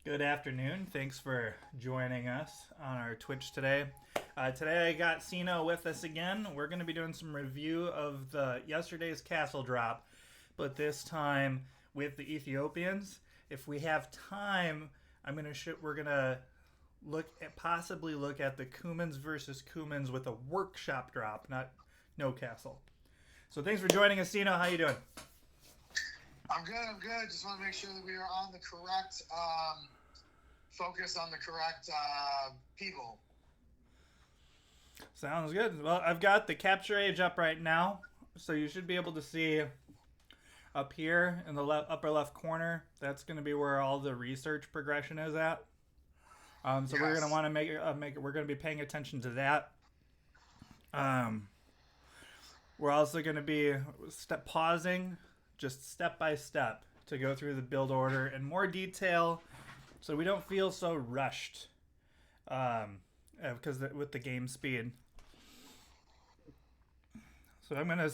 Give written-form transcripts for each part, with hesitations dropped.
Good afternoon. Thanks for joining us on our Twitch today. Today I got Sino with us again. We're going to be doing some review of the yesterday's castle drop, but this time with the Ethiopians. If we have time, we're going to possibly look at the Cumans versus Cumans with a workshop drop, not no castle. So thanks for joining us, Sino. How you doing? I'm good. Just want to make sure that we are on the correct focus on the correct people. Sounds good. Well, I've got the capture age up right now, so you should be able to see up here in the upper left corner. That's going to be where all the research progression is at. So we're going to want to make it. We're going to be paying attention to that. We're also going to be pausing just step by step to go through the build order in more detail, so we don't feel so rushed. Because with the game speed. So I'm gonna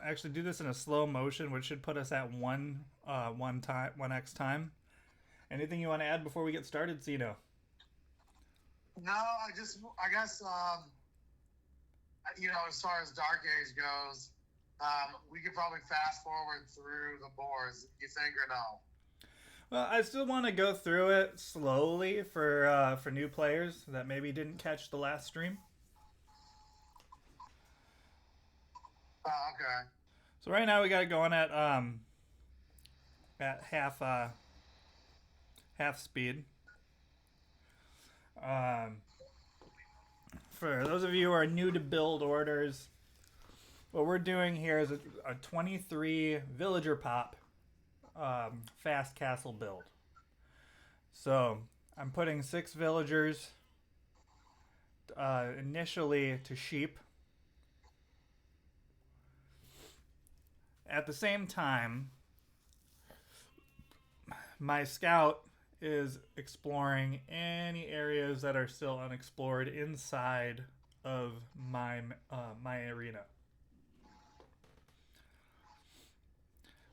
actually do this in a slow motion, which should put us at one x time. Anything you want to add before we get started, Zeno? No, I guess as far as Dark Age goes, we could probably fast forward through the boards. You think or no? Well, I still want to go through it slowly for new players that maybe didn't catch the last stream. Okay. So right now we got it going at half speed. For those of you who are new to build orders, what we're doing here is a 23 villager pop fast castle build. So I'm putting 6 villagers initially to sheep. At the same time, my scout is exploring any areas that are still unexplored inside of my arena.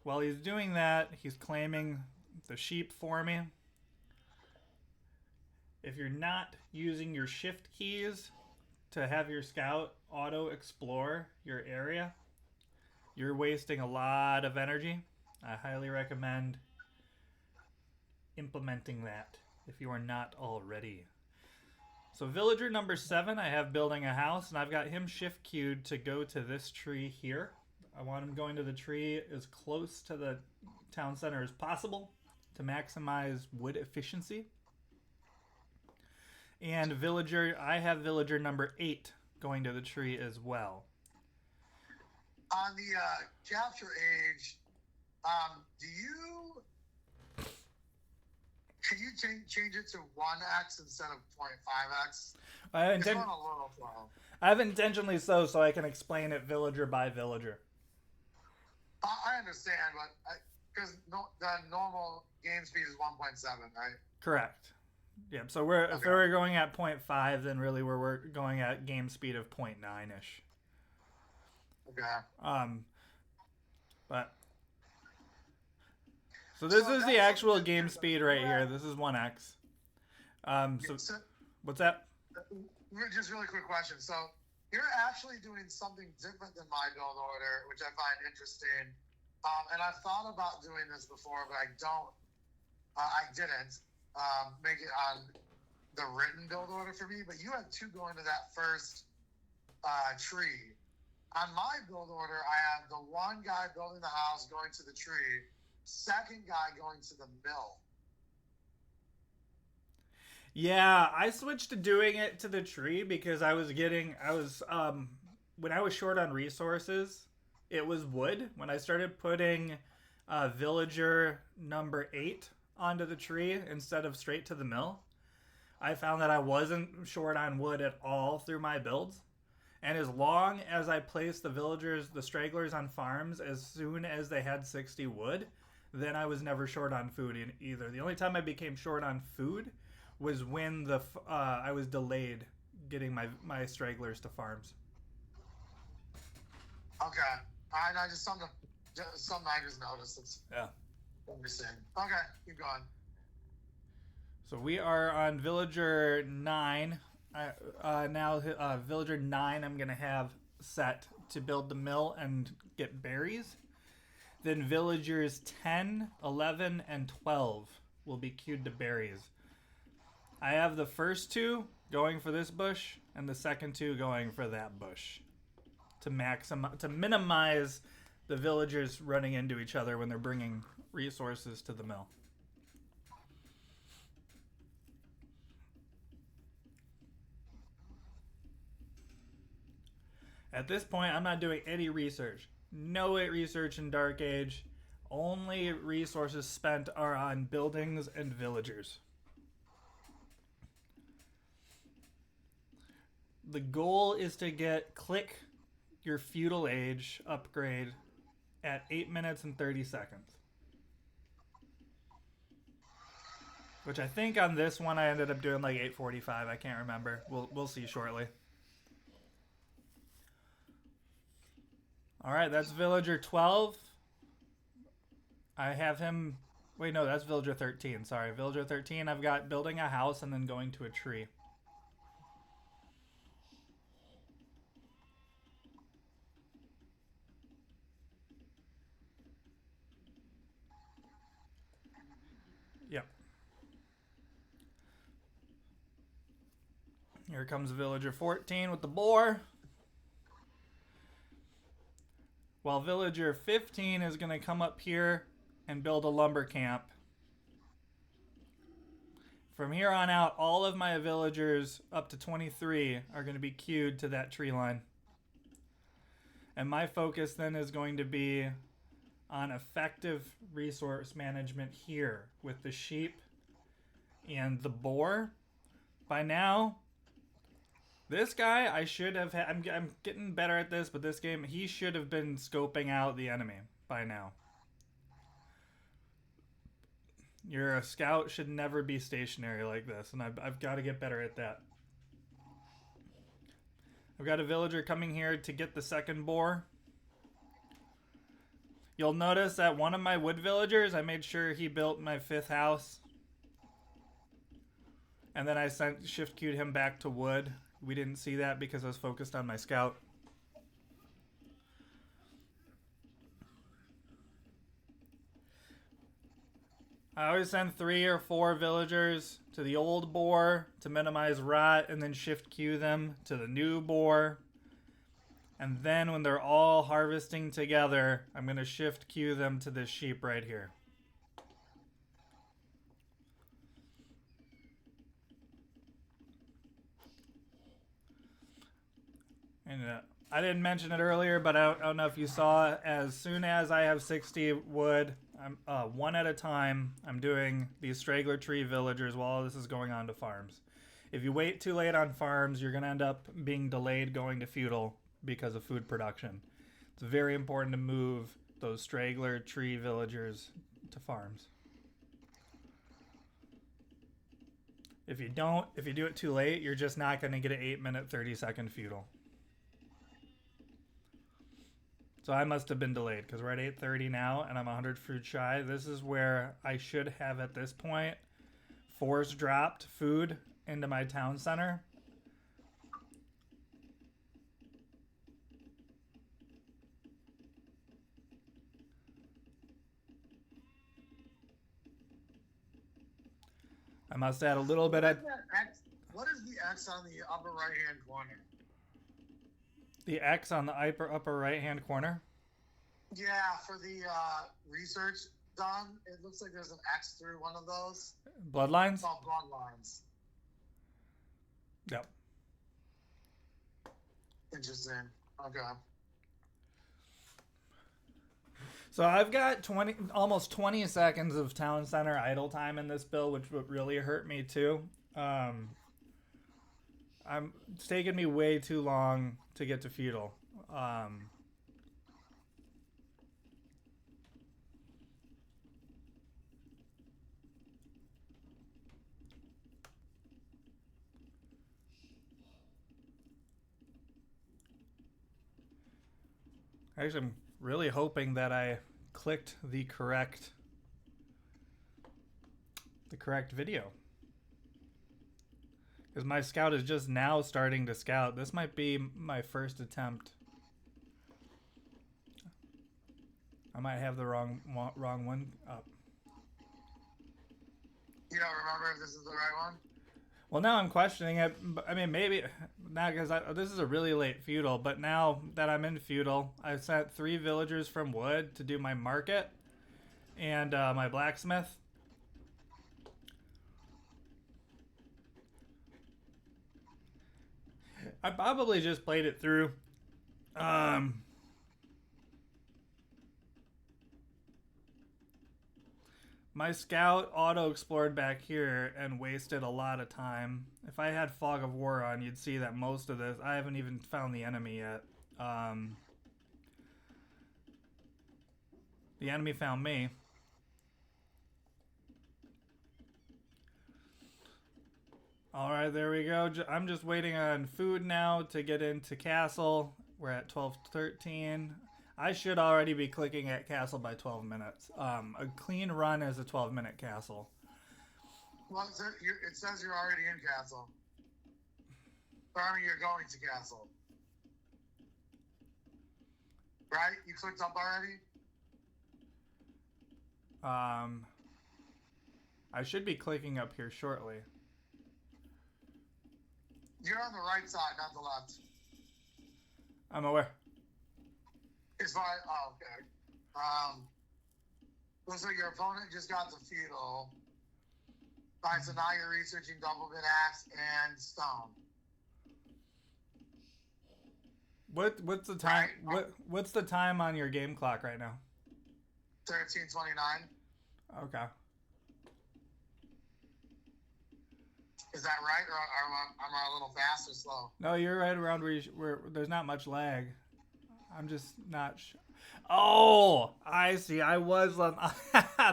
While he's doing that, he's claiming the sheep for me. If you're not using your shift keys to have your scout auto explore your area, you're wasting a lot of energy. I highly recommend implementing that if you are not already. So villager number 7, I have building a house, and I've got him shift queued to go to this tree here. I want him going to the tree as close to the town center as possible to maximize wood efficiency. And I have villager number 8 going to the tree as well. On the capture age, can you change it to 1x instead of 0.5x? It's going a little slow. I've intentionally so I can explain it villager by villager. I understand, but because the normal game speed is 1.7, right? Correct. Yep. So if we're going at 0.5, then really we're going at game speed of 0.9-ish. Okay. But so this is the actual game speed right here. This is 1x. What's that? Just really quick question. So you're actually doing something different than my build order, which I find interesting. And I've thought about doing this before, but I didn't make it on the written build order for me. But you have 2 going to that first tree. On my build order, I have the one guy building the house going to the tree, second guy going to the mill. Yeah, I switched to doing it to the tree because when I was short on resources, it was wood. When I started putting villager number 8 onto the tree instead of straight to the mill, I found that I wasn't short on wood at all through my builds. And as long as I placed the stragglers on farms as soon as they had 60 wood, then I was never short on food either. The only time I became short on food was when I was delayed getting my stragglers to farms. Okay. I just something I just noticed. It's interesting. Okay, keep going. So we are on villager 9. Now villager 9 I'm going to have set to build the mill and get berries. Then villagers 10, 11, and 12 will be queued to berries. I have the first two going for this bush and the second two going for that bush to minimize the villagers running into each other when they're bringing resources to the mill. At this point, I'm not doing any research. No research in Dark Age. Only resources spent are on buildings and villagers. The goal is to click your feudal age upgrade at 8 minutes and 30 seconds. Which I think on this one I ended up doing like 8:45. I can't remember. We'll see shortly. All right, that's villager 12. I have him. Wait, no, that's villager 13. Sorry, villager 13. I've got building a house and then going to a tree. Yep. Here comes villager 14 with the boar. While villager 15 is going to come up here and build a lumber camp. From here on out, all of my villagers up to 23 are going to be queued to that tree line. And my focus then is going to be on effective resource management here with the sheep and the boar. By now, this guy, I should have had... I'm getting better at this, but this game, he should have been scoping out the enemy by now. Your scout should never be stationary like this, and I've got to get better at that. I've got a villager coming here to get the second boar. You'll notice that one of my wood villagers, I made sure he built my 5th house. And then I shift queued him back to wood. We didn't see that because I was focused on my scout. I always send 3 or 4 villagers to the old boar to minimize rot and then shift queue them to the new boar. And then when they're all harvesting together, I'm going to shift queue them to this sheep right here. And I didn't mention it earlier, but I don't know if you saw, as soon as I have 60 wood, I'm one at a time, I'm doing these straggler tree villagers while this is going on to farms. If you wait too late on farms, you're going to end up being delayed going to feudal because of food production. It's very important to move those straggler tree villagers to farms. If you do it too late, you're just not going to get an 8-minute, 30-second feudal. So I must have been delayed because we're at 8:30 now and I'm 100 fruit shy. This is where I should have at this point force dropped food into my town center. I must add a little bit of... What is the X on the upper right-hand corner? The X on the upper right-hand corner? Yeah, for the research done, it looks like there's an X through one of those. Bloodlines? It's called bloodlines. Yep. Interesting. Okay. So I've got almost 20 seconds of town center idle time in this build, which would really hurt me too. It's taken me way too long to get to feudal. Actually, I'm really hoping that I clicked the correct video. Because my scout is just now starting to scout. This might be my first attempt. I might have the wrong one up. You don't remember if this is the right one? Well, now I'm questioning it. I mean, maybe not, because this is a really late feudal. But now that I'm in feudal, I sent 3 villagers from wood to do my market and my blacksmith. I probably just played it through. My scout auto-explored back here and wasted a lot of time. If I had Fog of War on, you'd see that most of this... I haven't even found the enemy yet. The enemy found me. Alright, there we go. I'm just waiting on food now to get into castle. We're at 12:13. I should already be clicking at castle by 12 minutes. A clean run is a 12-minute castle. Well, it says you're already in castle. Or, I mean, you're going to castle. Right? You clicked up already? I should be clicking up here shortly. You're on the right side, not the left. I'm aware. It's fine. Oh, okay. Looks like your opponent just got the feudal. Alright, so now you're researching double bit axe and stone. What's the time? What's the time on your game clock right now? 13:29. Okay. Is that right, or am I a little fast or slow? No, you're right around where there's not much lag. I'm just not sure. Oh, I see. I was on...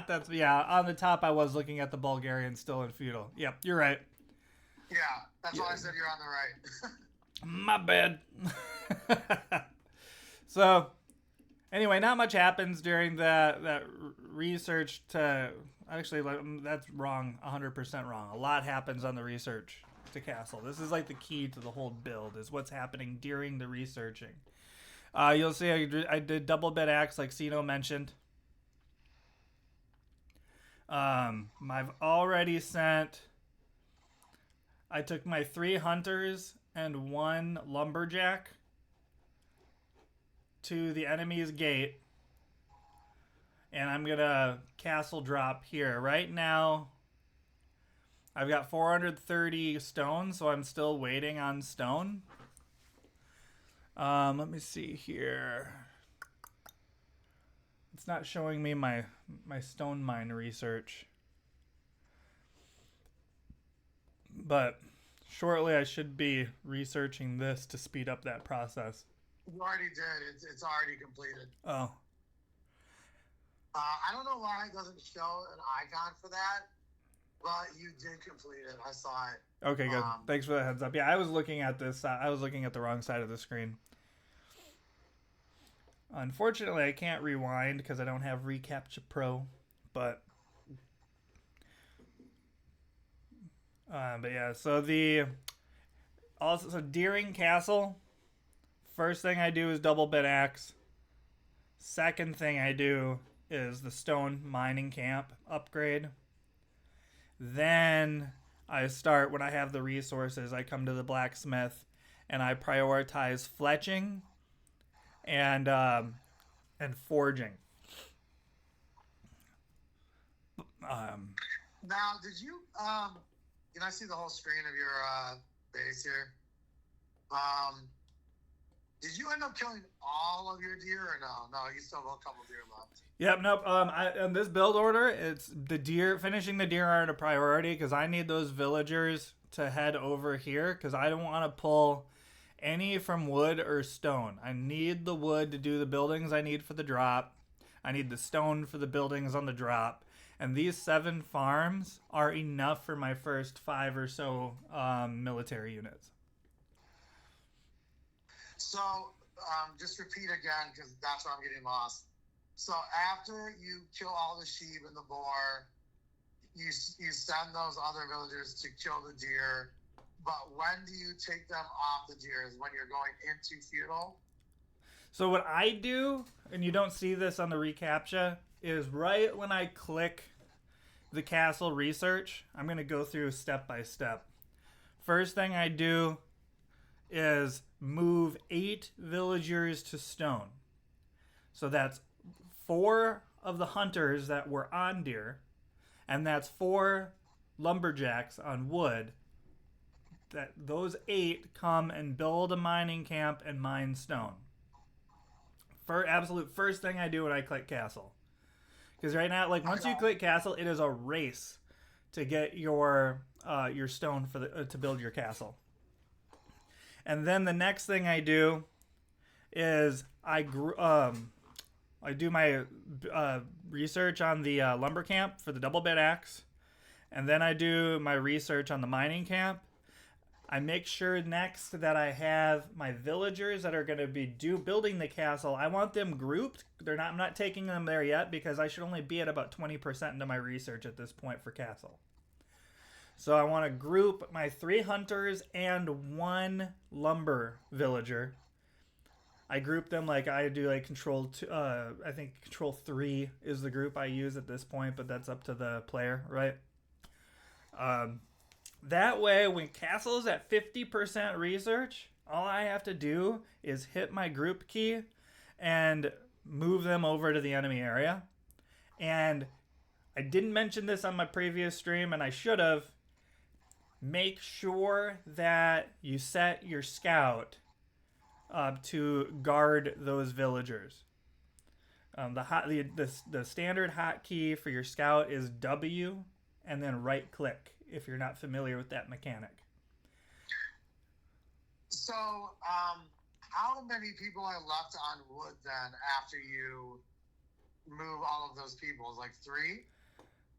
That's... Yeah, on the top I was looking at the Bulgarian still in feudal. Yep, you're right. Yeah, that's why I said you're on the right. My bad. So, anyway, not much happens during that research to... Actually, that's wrong. 100% wrong. A lot happens on the research to castle. This is like the key to the whole build, is what's happening during the researching. You'll see I did double bit axe like Sino mentioned. I've already sent... I took my 3 hunters and 1 lumberjack to the enemy's gate. And I'm going to castle drop here. Right now, I've got 430 stone, so I'm still waiting on stone. Let me see here. It's not showing me my stone mine research. But shortly I should be researching this to speed up that process. You already did. It's already completed. Oh. I don't know why it doesn't show an icon for that, but you did complete it. I saw it. Okay, good. Thanks for the heads up. Yeah, I was looking at this. I was looking at the wrong side of the screen. Unfortunately, I can't rewind because I don't have Recapture Pro. But yeah, so Deering Castle. First thing I do is double bit axe. Second thing I do is the stone mining camp upgrade. Then I start, when I have the resources, I come to the blacksmith and I prioritize fletching and forging. Now, did you I see the whole screen of your base here. Did you end up killing all of your deer or no? No, you still have a couple deer left. Yep, nope. In this build order, it's the deer. Finishing the deer aren't a priority because I need those villagers to head over here because I don't want to pull any from wood or stone. I need the wood to do the buildings I need for the drop. I need the stone for the buildings on the drop. And these 7 farms are enough for my first 5 or so military units. So, just repeat again, because that's where I'm getting lost. So, after you kill all the sheep and the boar, you send those other villagers to kill the deer. But when do you take them off the tiers? When you're going into feudal? So what I do, and you don't see this on the reCAPTCHA, is right when I click the castle research, I'm going to go through step by step. First thing I do is move 8 villagers to stone. So that's 4 of the hunters that were on deer, and that's 4 lumberjacks on wood. That those 8 come and build a mining camp and mine stone. For absolute first thing I do when I click castle. Because right now, like once you click castle, it is a race to get your stone for the to build your castle. And then the next thing I do is I do my research on the lumber camp for the double bed axe, and then I do my research on the mining camp. I make sure next that I have my villagers that are going to be building the castle. I want them grouped. I'm not taking them there yet because I should only be at about 20% into my research at this point for castle. So I want to group my 3 hunters and 1 lumber villager. I group them like I do like control 2, I think control 3 is the group I use at this point, but that's up to the player, right? That way, when castle is at 50% research, all I have to do is hit my group key and move them over to the enemy area. And I didn't mention this on my previous stream, and I should have. Make sure that you set your scout to guard those villagers. The standard hotkey for your scout is W and then right click if you're not familiar with that mechanic. So, how many people are left on wood then after you move all of those people? Like 3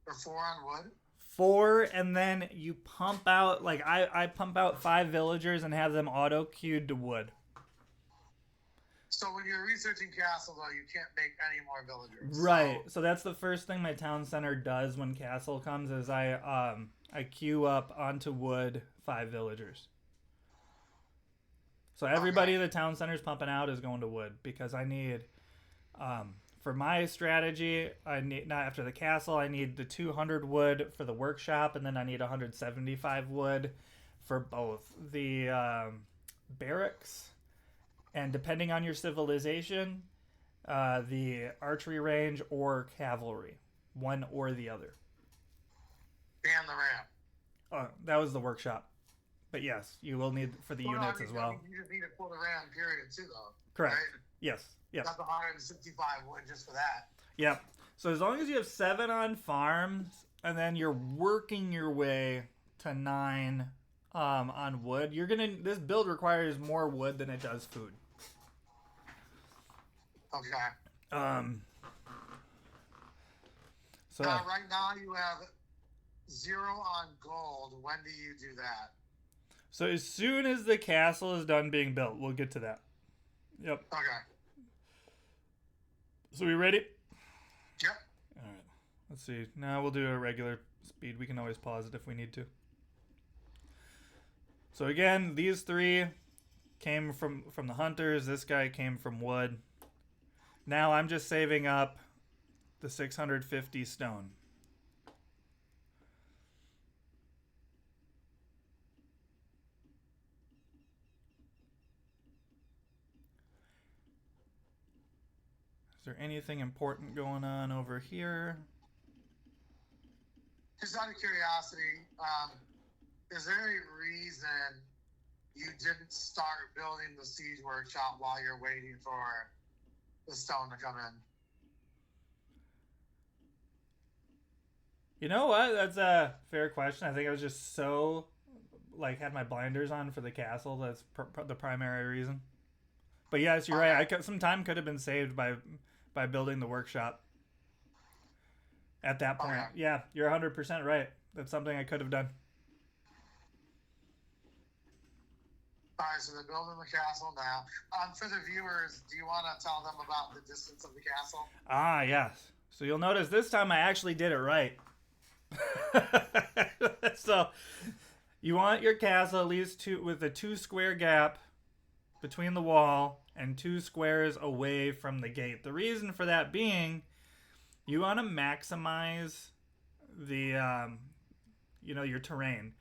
or 4 on wood? 4, and then you pump out, like I pump out 5 villagers and have them auto queued to wood. So when you're researching castle, though, you can't make any more villagers. Right. So that's the first thing my town center does when castle comes is I queue up onto wood 5 villagers. So everybody in the town center is pumping out is going to wood because I need, for my strategy, I need not after the castle. I need the 200 wood for the workshop, and then I need 175 wood for both the barracks. And depending on your civilization, the archery range or cavalry, one or the other. And the ramp. Oh, that was the workshop. But yes, you will need for the units as well. You just need to pull the ramp period too, though. Correct. Right? Yes. Yes. That's 165 wood just for that. Yep. So as long as you have 7 on farms, and then you're working your way to 9 on wood, this build requires more wood than it does food. Okay. So right now you have 0 on gold. When do you do that? So as soon as the castle is done being built, we'll get to that. Yep. Okay. So we ready? Yep. All right. Let's see. Now we'll do a regular speed. We can always pause it if we need to. So again, these 3 came from the hunters. This guy came from wood. Now I'm just saving up the 650 stone. Is there anything important going on over here? Just out of curiosity, is there a reason you didn't start building the siege workshop while you're waiting for the stone to come in? You know what? That's a fair question. I think I was just so, had my blinders on for the castle. That's the primary reason. But yes, you're right. Some time could have been saved by building the workshop at that point. Okay. Yeah, you're 100% right. That's something I could have done. All right, so they're building the castle now. For the viewers, do you want to tell them about the distance of the castle? Ah, yes. So you'll notice this time I actually did it right. So You want your castle at least with a 2 square gap between the wall and 2 squares away from the gate. The reason for that being, you want to maximize the your terrain.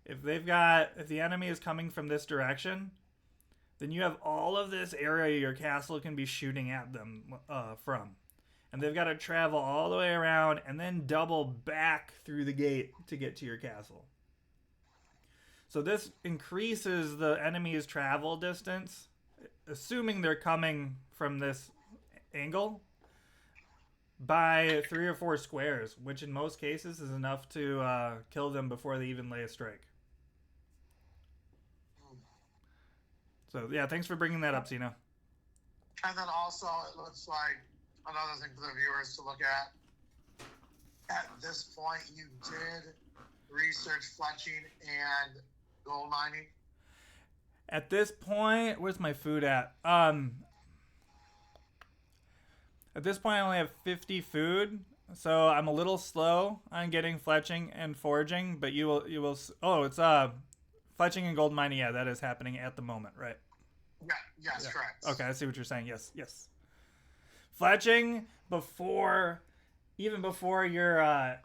If the enemy is coming from this direction, then you have all of this area your castle can be shooting at them from. And they've got to travel all the way around and then double back through the gate to get to your castle. So this increases the enemy's travel distance, assuming they're coming from this angle, by 3 or 4 squares, which in most cases is enough to kill them before they even lay a strike. So yeah, thanks for bringing that up, Zeno. And then also, it looks like another thing for the viewers to look at. At this point, you did research fletching and gold mining. At this point, where's my food at? At this point, I only have 50 food, so I'm a little slow on getting fletching and foraging. But you will. Oh, it's fletching and gold mining. Yeah, that is happening at the moment, right? Yeah. Yes, yeah. Correct. Okay, I see what you're saying. Yes. Fletching even before your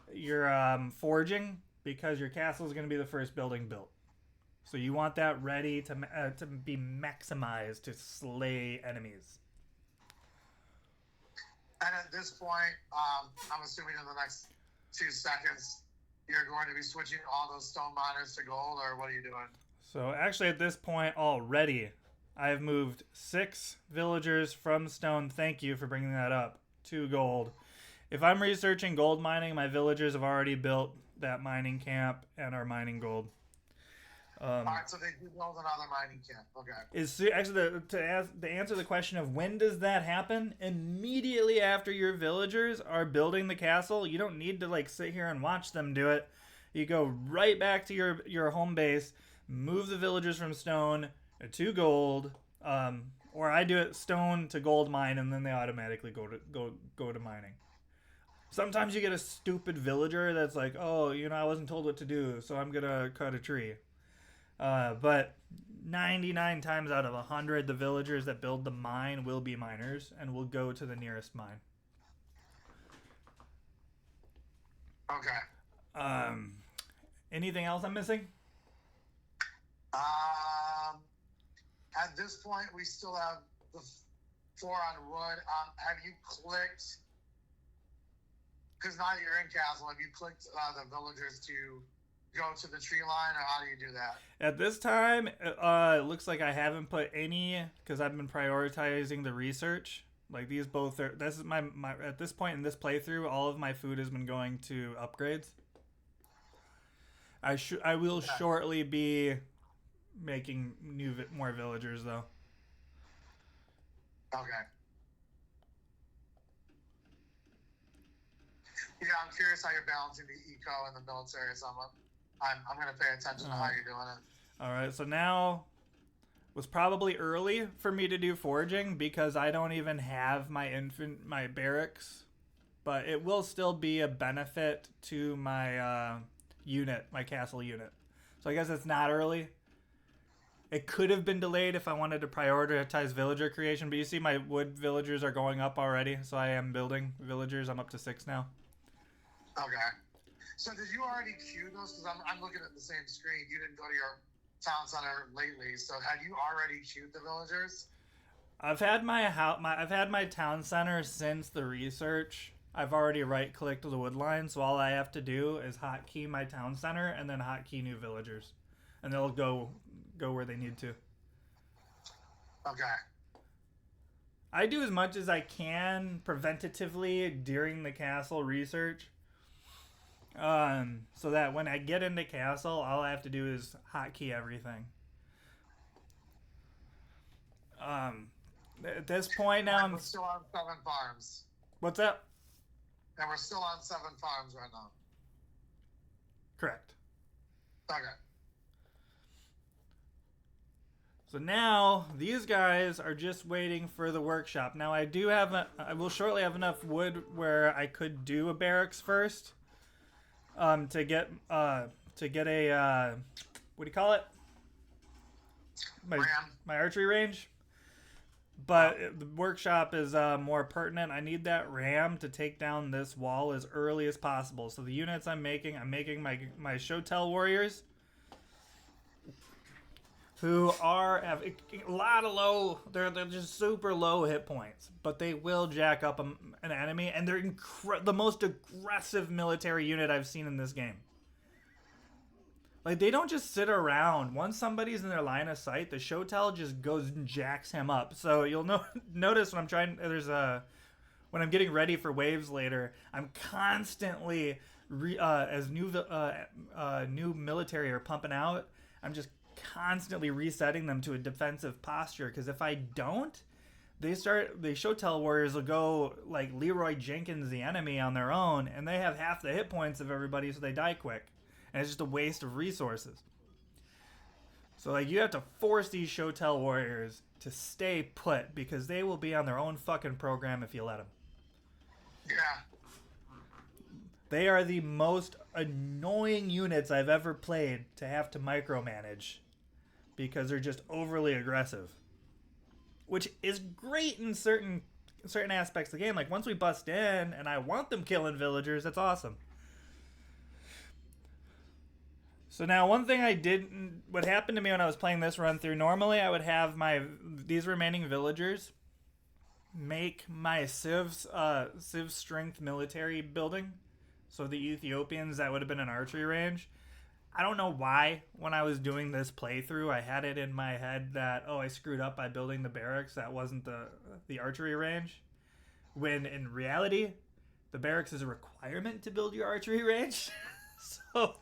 foraging, because your castle is going to be the first building built. So you want that ready to be maximized to slay enemies. And at this point, I'm assuming in the next 2 seconds, you're going to be switching all those stone miners to gold, or what are you doing? So actually at this point already, I've moved 6 villagers from stone, thank you for bringing that up, to gold. If I'm researching gold mining, my villagers have already built that mining camp and are mining gold. Alright, so they do build another mining camp. Okay. Actually, to answer the question of when does that happen, immediately after your villagers are building the castle. You don't need to sit here and watch them do it. You go right back to your home base, move the villagers from stone to gold, or I do it stone to gold mine, and then they automatically go to mining. Sometimes you get a stupid villager that's like, oh, I wasn't told what to do, so I'm gonna cut a tree. But 99 times out of 100, the villagers that build the mine will be miners and will go to the nearest mine. Okay. Anything else I'm missing? At this point, we still have the 4 on wood. Have you clicked? Because now that you're in castle, have you clicked the villagers to go to the tree line, or how do you do that? At this time, it looks like I haven't put any, because I've been prioritizing the research. Like these both are. This is my at this point in this playthrough, all of my food has been going to upgrades. I will shortly be making more villagers though. Okay. Yeah, I'm curious how you're balancing the eco and the military, so I'm going to pay attention to how you're doing it. All right, so now was probably early for me to do foraging because I don't even have my barracks, but it will still be a benefit to my my castle unit. So I guess it's not early. It could have been delayed if I wanted to prioritize villager creation, but you see my wood villagers are going up already, so I am building villagers. I'm up to 6 now. Okay. So did you already queue those? Because I'm looking at the same screen. You didn't go to your town center lately. So had you already queued the villagers? I've had my town center since the research. I've already right-clicked the wood line, so all I have to do is hotkey my town center and then hotkey new villagers, and they'll go where they need to. Okay. I do as much as I can preventatively during the castle research. So that when I get into castle, all I have to do is hotkey everything. At this point now, we're still on 7 farms. What's up? And we're still on 7 farms right now. Correct. Okay. So now these guys are just waiting for the workshop. Now I will shortly have enough wood where I could do a barracks first. To get a what do you call it? My Ram. my archery range. But the workshop is more pertinent. I need that ram to take down this wall as early as possible. So the units I'm making my Shotel warriors, who have a lot of low. They're just super low hit points, but they will jack up an enemy, and they're the most aggressive military unit I've seen in this game. Like, they don't just sit around. Once somebody's in their line of sight, the Shotel just goes and jacks him up. So you'll notice when I'm trying, when I'm getting ready for waves later, I'm constantly, as new military are pumping out, I'm just constantly resetting them to a defensive posture. Because if I don't, the Shotel warriors will go like Leroy Jenkins the enemy on their own, and they have half the hit points of everybody, so they die quick. And it's just a waste of resources. So, like, you have to force these Shotel warriors to stay put, because they will be on their own fucking program if you let them. Yeah. They are the most annoying units I've ever played to have to micromanage, because they're just overly aggressive. Which is great in certain aspects of the game. Like, once we bust in and I want them killing villagers, that's awesome. So now, one thing what happened to me when I was playing this run through, normally I would have these remaining villagers make my Civ strength military building. So the Ethiopians, that would have been an archery range. I don't know why, when I was doing this playthrough, I had it in my head that, I screwed up by building the barracks. That wasn't the archery range. When in reality, the barracks is a requirement to build your archery range. So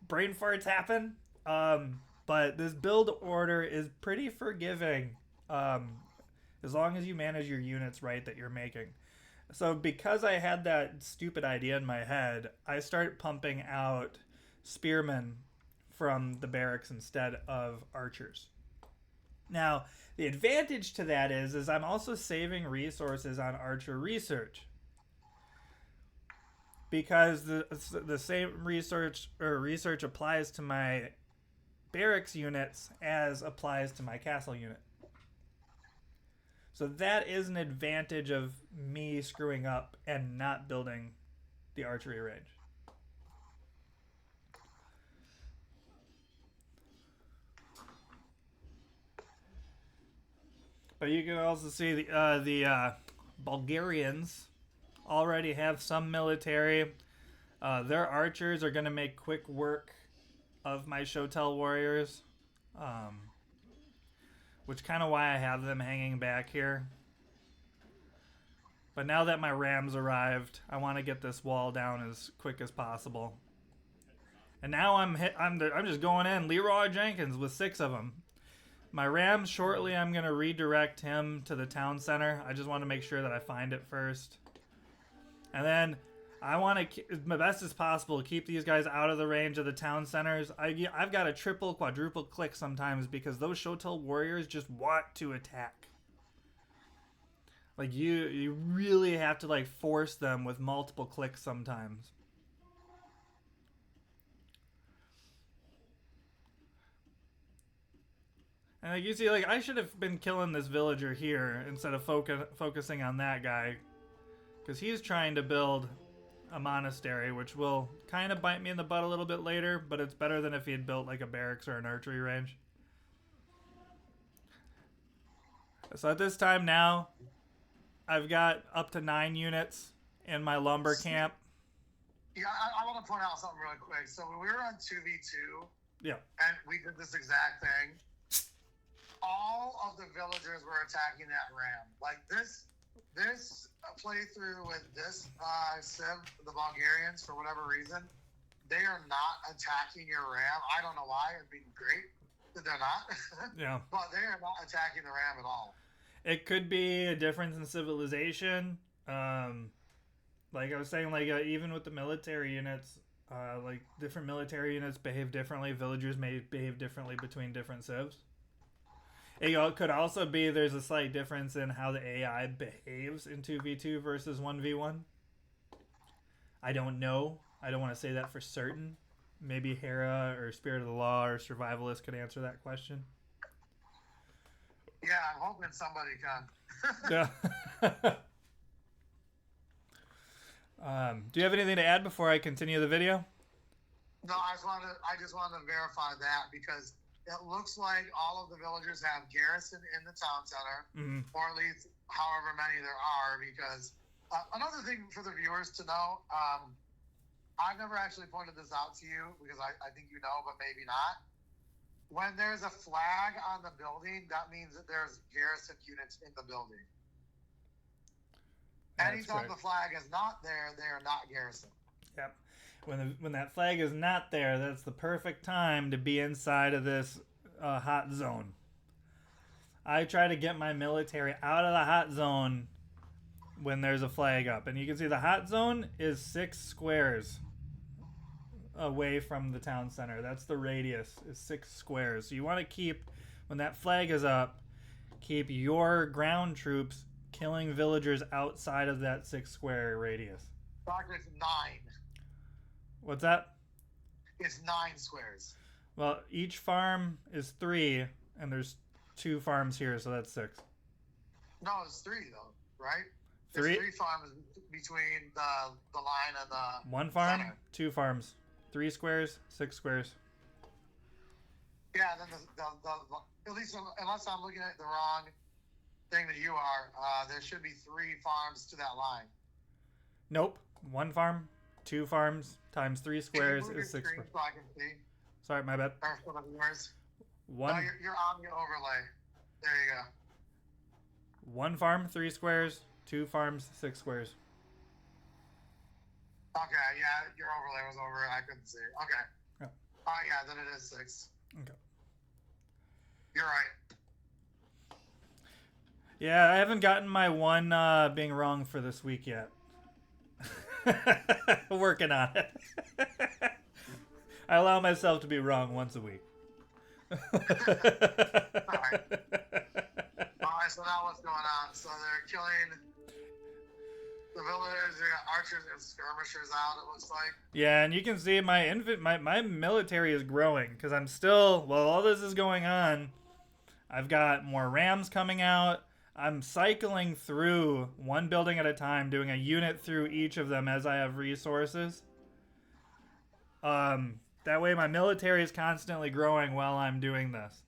brain farts happen, but this build order is pretty forgiving, as long as you manage your units right that you're making. So because I had that stupid idea in my head, I started pumping out spearmen from the barracks instead of archers. Now, the advantage to that is I'm also saving resources on archer research, because the same research applies to my barracks units as applies to my castle unit. So that is an advantage of me screwing up and not building the archery range. But you can also see the Bulgarians already have some military. Their archers are going to make quick work of my Shotel warriors, which kind of why I have them hanging back here. But now that my rams arrived, I want to get this wall down as quick as possible. And now I'm just going in Leroy Jenkins with 6 of them. My rams, shortly I'm going to redirect him to the town center. I just want to make sure that I find it first. And then I want to, my best as possible, keep these guys out of the range of the town centers. I've got to triple, quadruple click sometimes, because those Shotel warriors just want to attack. Like, you really have to, like, force them with multiple clicks sometimes. And like, you see, like, I should have been killing this villager here instead of focusing on that guy, because he's trying to build a monastery, which will kind of bite me in the butt a little bit later, but it's better than if he had built like a barracks or an archery range. So at this time now, I've got up to 9 units in my lumber camp. Yeah, I want to point out something really quick. So when we were on 2v2, yeah, and we did this exact thing, all of the villagers were attacking that ram. Like, this playthrough with this Civ, the Bulgarians, for whatever reason, they are not attacking your ram. I don't know why. It'd be great that they're not. Yeah. But they are not attacking the ram at all. It could be a difference in civilization. Like I was saying, like even with the military units, like different military units behave differently. Villagers may behave differently between different civs. It could also be there's a slight difference in how the AI behaves in 2v2 versus 1v1. I don't know. I don't want to say that for certain. maybe Hera or Spirit of the Law or Survivalist could answer that question. Yeah, I'm hoping somebody can. Yeah. Do you have anything to add before I continue the video? No, I just wanted to verify that because it looks like all of the villagers have garrison in the town center, or at least however many there are. Because another thing for the viewers to know, I've never actually pointed this out to you because I think you know, but maybe not. When there's a flag on the building, that means that there's garrison units in the building. Anytime the flag is not there, they are not garrison. Yep. When that flag is not there, that's the perfect time to be inside of this hot zone. I try to get my military out of the hot zone when there's a flag up. And you can see the hot zone is 6 squares away from the town center. That's the radius, is 6 squares. So you want to keep, when that flag is up, keep your ground troops killing villagers outside of that 6 square radius. Doctor, it's 9. What's that? It's 9 squares. Well, each farm is 3, and there's 2 farms here, so that's 6. No, it's 3 though, right? 3? There's 3 farms between the line and the 1 farm, center. 2 farms, 3 squares, 6 squares. Yeah, then the at least unless I'm looking at the wrong thing that you are, there should be 3 farms to that line. Nope. 1 farm, 2 farms times 3 squares is 6 squares. So I can see. Sorry, my bad. For the viewers. One. No, you're on your overlay. There you go. 1 farm, 3 squares. 2 farms, 6 squares. Okay, yeah, your overlay was over it. I couldn't see. Okay. Yeah. Yeah, then it is 6. Okay. You're right. Yeah, I haven't gotten my one being wrong for this week yet. Working on it. I allow myself to be wrong once a week. Alright, so now what's going on? So they're killing the villagers, they got archers and skirmishers out, it looks like. Yeah, and you can see my military is growing because I'm still, while all this is going on, I've got more rams coming out. I'm cycling through one building at a time, doing a unit through each of them as I have resources. That way my military is constantly growing while I'm doing this.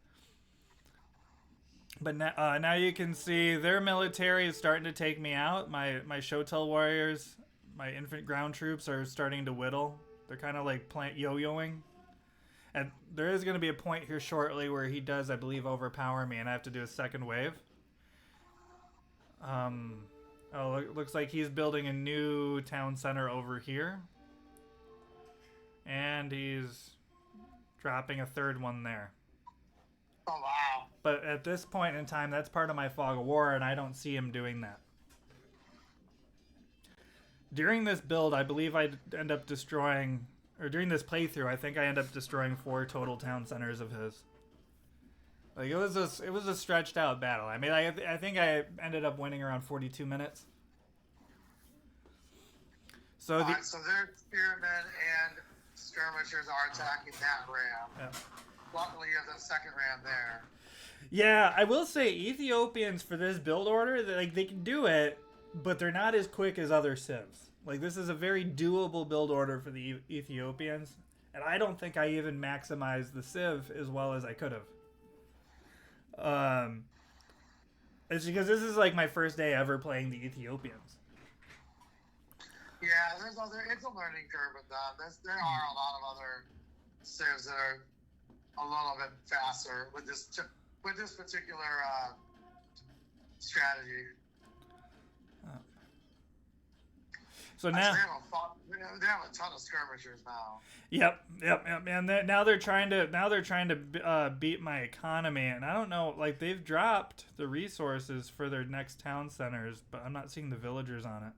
But now you can see their military is starting to take me out. My Shotel warriors, my infant ground troops are starting to whittle. They're kind of like yo-yoing. And there is going to be a point here shortly where he does, I believe, overpower me, and I have to do a second wave. Looks like he's building a new town center over here. And he's dropping a 3rd one there. Oh, wow. But at this point in time, that's part of my fog of war, and I don't see him doing that. During this build, I believe I end up destroying, or during this playthrough, I think I end up destroying 4 total town centers of his. Like it was a stretched out battle. I mean, I think I ended up winning around 42 minutes. So so their spearmen and skirmishers are attacking that ram. Yeah. Luckily, you have the second ram there. Yeah, I will say Ethiopians for this build order, they can do it, but they're not as quick as other civs. Like this is a very doable build order for the Ethiopians, and I don't think I even maximized the civ as well as I could have. It's because this is like my first day ever playing the Ethiopians. Yeah, it's a learning curve with them. There are a lot of other civs that are a little bit faster with this particular strategy. So now they have a ton of skirmishers now. Yep. And now they're trying to beat my economy, and I don't know. Like they've dropped the resources for their next town centers, but I'm not seeing the villagers on it.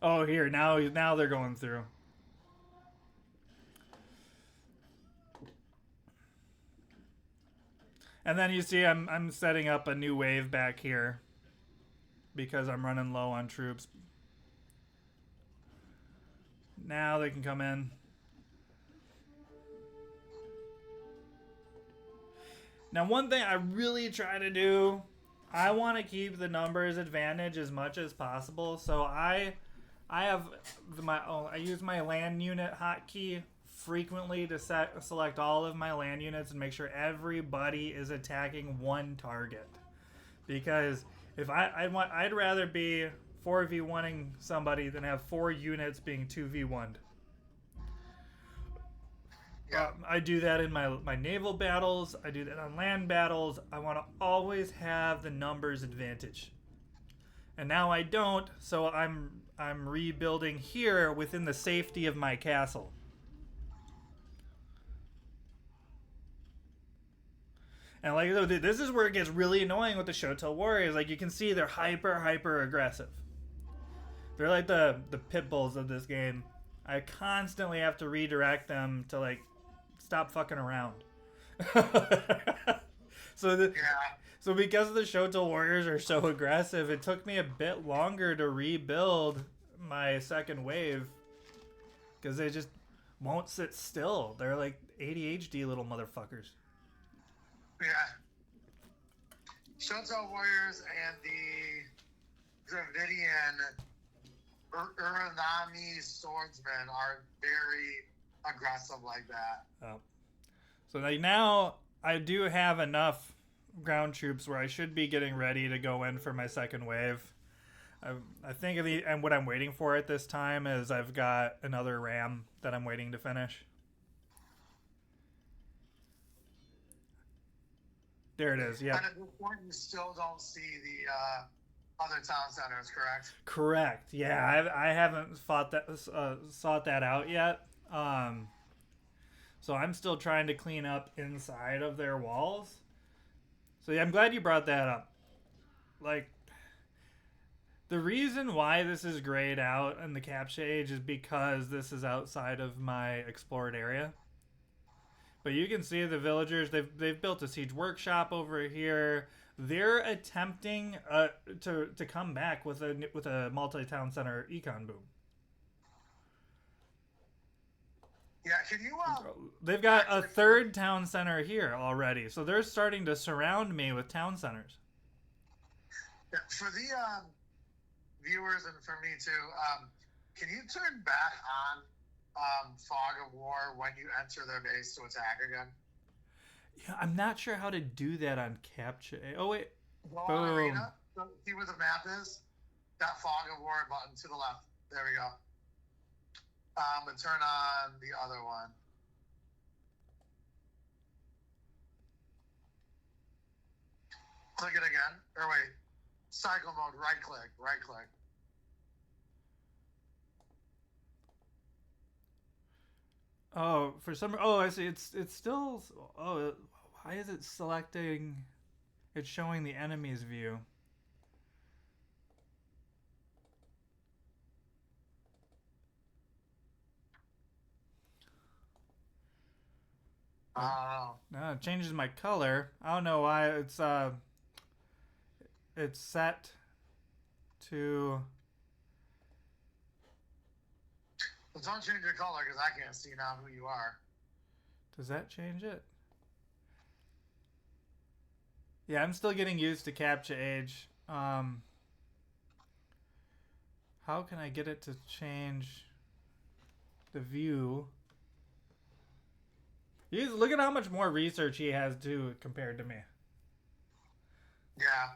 Oh, here now they're going through. And then you see I'm setting up a new wave back here because I'm running low on troops. Now they can come in. Now, one thing I really try to do, I want to keep the numbers advantage as much as possible. So I have I use my land unit hotkey frequently to select all of my land units and make sure everybody is attacking one target. Because if I'd rather be 4v1ing somebody than have 4 units being 2v1'd. Yeah. I do that in my naval battles. I do that on land battles. I want to always have the numbers advantage. And now I don't, so I'm rebuilding here within the safety of my castle. And like this is where it gets really annoying with the Shotel Warriors. Like you can see they're hyper aggressive. They're like the pit bulls of this game. I constantly have to redirect them to like stop fucking around. So because the Shotel Warriors are so aggressive, it took me a bit longer to rebuild my second wave because they just won't sit still. They're like ADHD little motherfuckers. Yeah. Shotel Warriors and the Dravidian Uranami swordsmen are very aggressive like that. Oh. So like now I do have enough ground troops where I should be getting ready to go in for my second wave. I think and what I'm waiting for at this time is I've got another ram that I'm waiting to finish. There it is. Yeah. And at this point, you still don't see the other town centers, correct? Correct. Yeah, I haven't sought that out yet. So I'm still trying to clean up inside of their walls. So yeah, I'm glad you brought that up. Like, the reason why this is grayed out in the capture age is because this is outside of my explored area. But you can see the villagers, they've built a siege workshop over here. They're attempting to come back with a multi-town center econ boom. Yeah, can you they've got a third town center here already. So they're starting to surround me with town centers. Yeah, for the viewers and for me too, can you turn back on Fog of War when you enter their base to attack again? Yeah, I'm not sure how to do that on capture. Oh wait, go on Arena. See where the map is. That Fog of War button to the left. There we go. And turn on the other one. Click it again. Or wait. Cycle mode. Right click. Right click. Oh, for some. Oh, I see. It's still. Oh, why is it selecting? It's showing the enemy's view. Oh. No, it changes my color. I don't know why. It's set to. Well, don't change your color because I can't see now who you are. Does that change it? Yeah, I'm still getting used to capture age. How can I get it to change the view? Look at how much more research he has too compared to me. Yeah.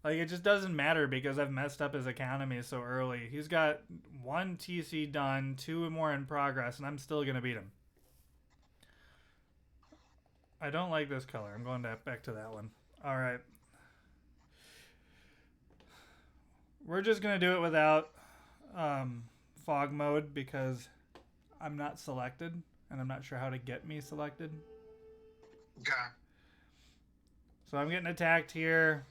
Like, it just doesn't matter because I've messed up his economy so early. He's got 1 TC done, 2 more in progress, and I'm still going to beat him. I don't like this color. I'm going back to that one. All right. We're just going to do it without fog mode because I'm not selected, and I'm not sure how to get me selected. Okay. So I'm getting attacked here.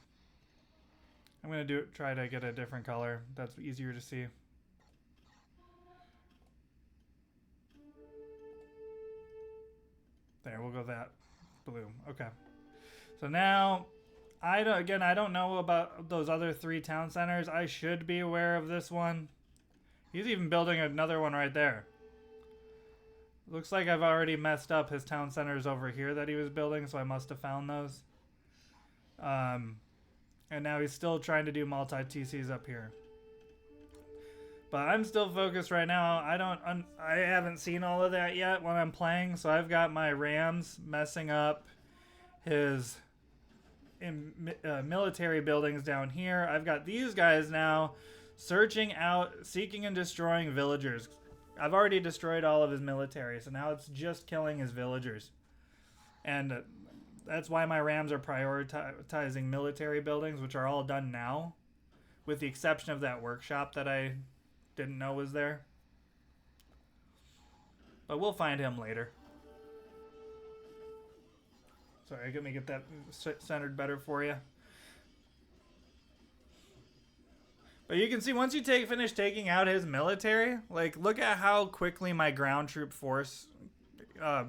I'm going to try to get a different color. That's easier to see. There, we'll go that blue. Okay. So now, I don't know about those other 3 town centers. I should be aware of this one. He's even building another one right there. Looks like I've already messed up his town centers over here that he was building, so I must have found those. And now he's still trying to do multi-TCs up here. But I'm still focused right now. I haven't seen all of that yet when I'm playing, so I've got my Rams messing up his military buildings down here. I've got these guys now searching out, seeking and destroying villagers. I've already destroyed all of his military, so now it's just killing his villagers. And that's why my Rams are prioritizing military buildings, which are all done now, with the exception of that workshop that I didn't know was there. But we'll find him later. Sorry, let me get that centered better for you. But you can see once you finish taking out his military, like, look at how quickly my ground troop force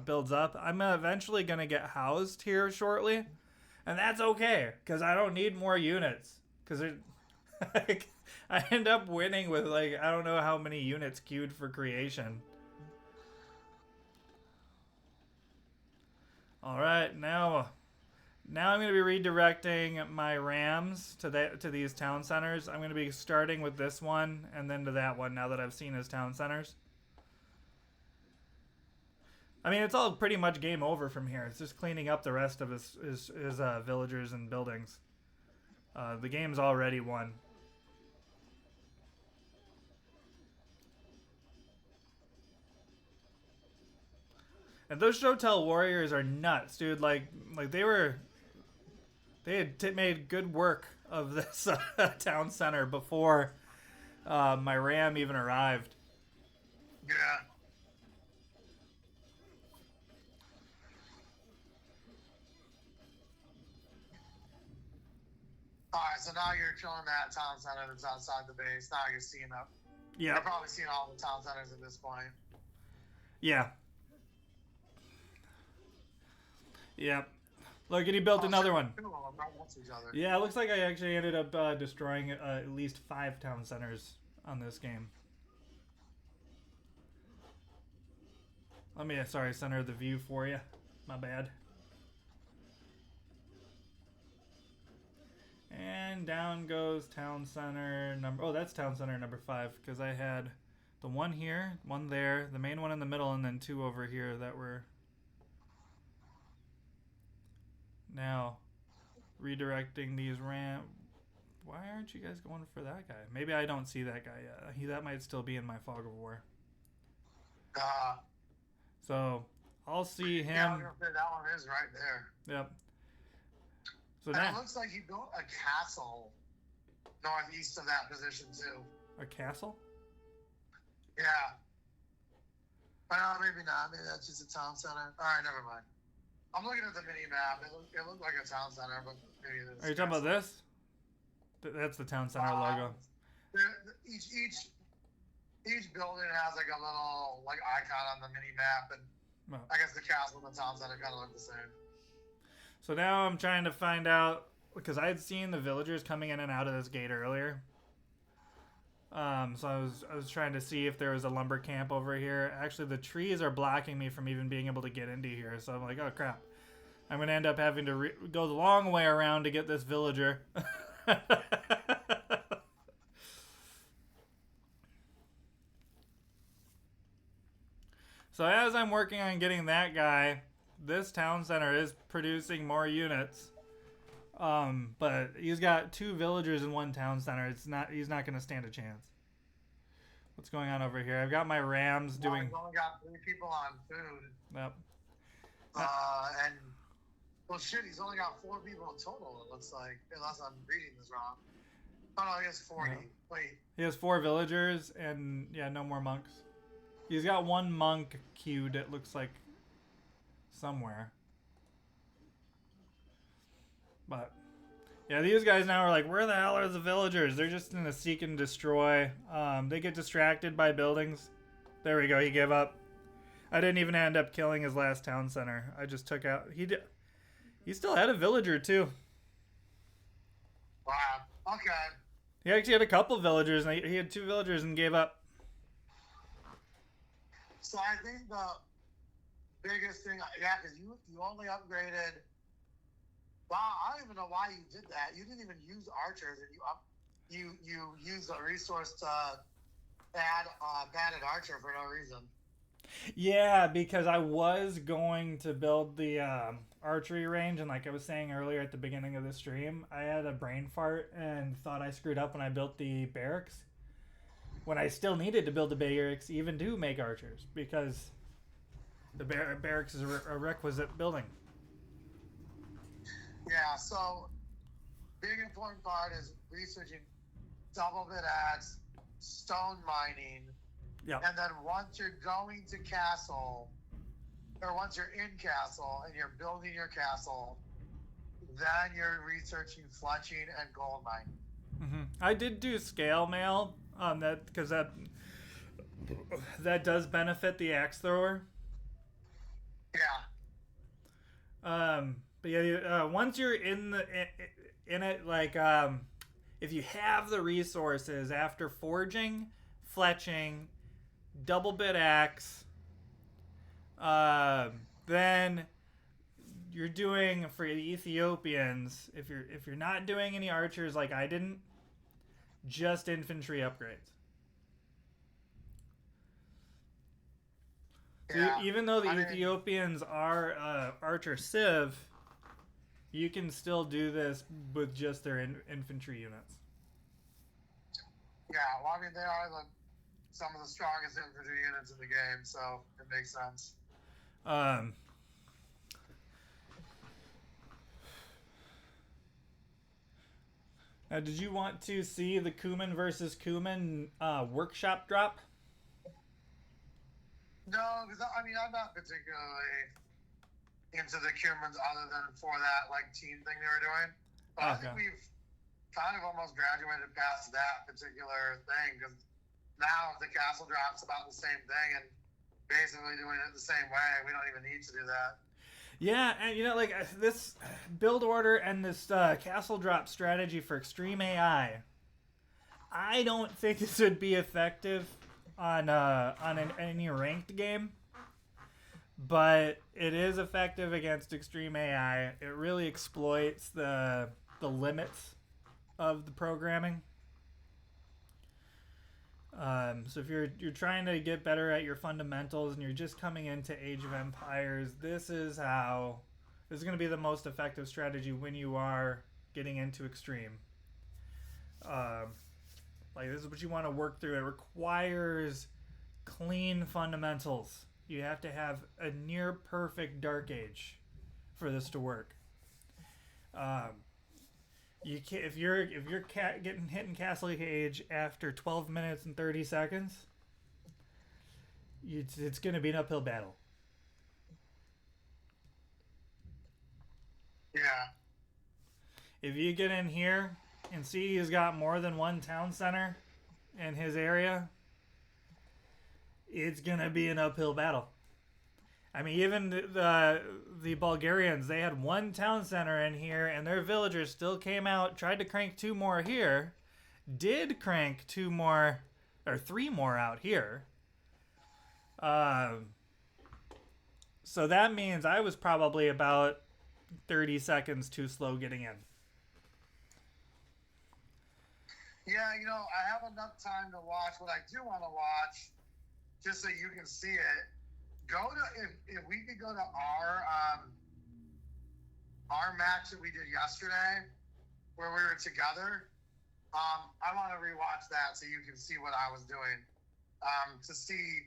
builds up. I'm eventually going to get housed here shortly. And that's okay, because I don't need more units. Because I end up winning with, like, I don't know how many units queued for creation. Alright, now I'm going to be redirecting my Rams to these town centers. I'm going to be starting with this one and then to that one now that I've seen his town centers. I mean, it's all pretty much game over from here. It's just cleaning up the rest of his villagers and buildings. The game's already won. And those Shotel warriors are nuts, dude. Like they had made good work of this town center before my Ram even arrived. Yeah. Alright, so now you're killing that town center that's outside the base. Now you're seeing up. Yeah. You're probably seeing all the town centers at this point. Yeah. Yep. Look, and he built another one. Yeah, it looks like I actually ended up destroying at least 5 town centers on this game. Let me, center the view for you. My bad. And down goes town center number... Oh, that's town center number 5, because I had the one here, one there, the main one in the middle, and then 2 over here that were... Now, redirecting these Ram... Why aren't you guys going for that guy? Maybe I don't see that guy yet. That might still be in my fog of war. So, I'll see him... Yeah, that one is right there. Yep. So and now... it looks like he built a castle northeast of that position, too. A castle? Yeah. Well, maybe not. Maybe that's just a town center. Alright, never mind. I'm looking at the mini map. It looked like a town center, but maybe it is. Are you talking about this? That's the town center logo. Each building has like a little icon on the mini map, and I guess the castle and the town center kind of look the same. So now I'm trying to find out, because I had seen the villagers coming in and out of this gate earlier. So I was trying to see if there was a lumber camp over here. Actually, the trees are blocking me from even being able to get into here. So I'm like, oh crap. I'm going to end up having to go the long way around to get this villager. So as I'm working on getting that guy, this town center is producing more units. But he's got 2 villagers in 1 town center. He's not going to stand a chance. What's going on over here? I've got my Rams doing... He's only got 3 people on food. Yep. And... Well, shit, he's only got 4 people in total, it looks like. Unless I'm reading this wrong. Oh, no, he has 40. Yeah. Wait. He has 4 villagers and, yeah, no more monks. He's got 1 monk queued, it looks like, somewhere. But... yeah, these guys now are like, where the hell are the villagers? They're just in a seek and destroy. They get distracted by buildings. There we go, he gave up. I didn't even end up killing his last town center. I just took out... He still had a villager, too. Wow, okay. He actually had a couple villagers, and he had 2 villagers and gave up. So I think biggest thing, yeah, because you only upgraded. Wow, I don't even know why you did that. You didn't even use archers, and you used a resource to add batted archer for no reason. Yeah, because I was going to build the archery range, and like I was saying earlier at the beginning of the stream, I had a brain fart and thought I screwed up when I built the barracks. When I still needed to build the barracks, even to make archers, because the barracks is a requisite building. Yeah, so big important part is researching double bit ads, stone mining, Yeah. and then once you're going to castle, or once you're in castle and you're building your castle, then you're researching fletching and gold mining. Mm-hmm. I did do scale mail that because that does benefit the axe thrower. Yeah. But yeah, once you're in it, like if you have the resources after forging, fletching, double bit axe, then you're doing for the Ethiopians. If you're not doing any archers like I didn't, just infantry upgrades. So Yeah. even though the Ethiopians are archer civ, you can still do this with just their infantry units. Yeah, well, I mean, they are some of the strongest infantry units in the game, so it makes sense. Now, did you want to see the Kuman versus Kuman workshop drop? No, because I mean, I'm not particularly into the Kumans other than for that like team thing they were doing. But I think we've kind of almost graduated past that particular thing because now the castle drop's about the same thing and basically doing it the same way. We don't even need to do that. Yeah, and you know, like this build order and this castle drop strategy for extreme AI, I don't think this would be effective on any ranked game, but it is effective against extreme AI. It really exploits the limits of the programming. So if you're trying to get better at your fundamentals and you're just coming into Age of Empires, this is going to be the most effective strategy when you are getting into extreme. Like this is what you want to work through. It requires clean fundamentals. You have to have a near perfect Dark Age for this to work. You can't, if you're getting hit in Castle Age after 12 minutes and 30 seconds, it's going to be an uphill battle. Yeah. If you get in here and see he's got more than one town center in his area, it's going to be an uphill battle. I mean, even the Bulgarians, they had one town center in here, and their villagers still came out, tried to crank 2 more here, did crank 2 more, or 3 more out here. So that means I was probably about 30 seconds too slow getting in. Yeah, you know, I have enough time to watch what I do want to watch, just so you can see it. If we could go to our match that we did yesterday, where we were together. I want to rewatch that so you can see what I was doing. To see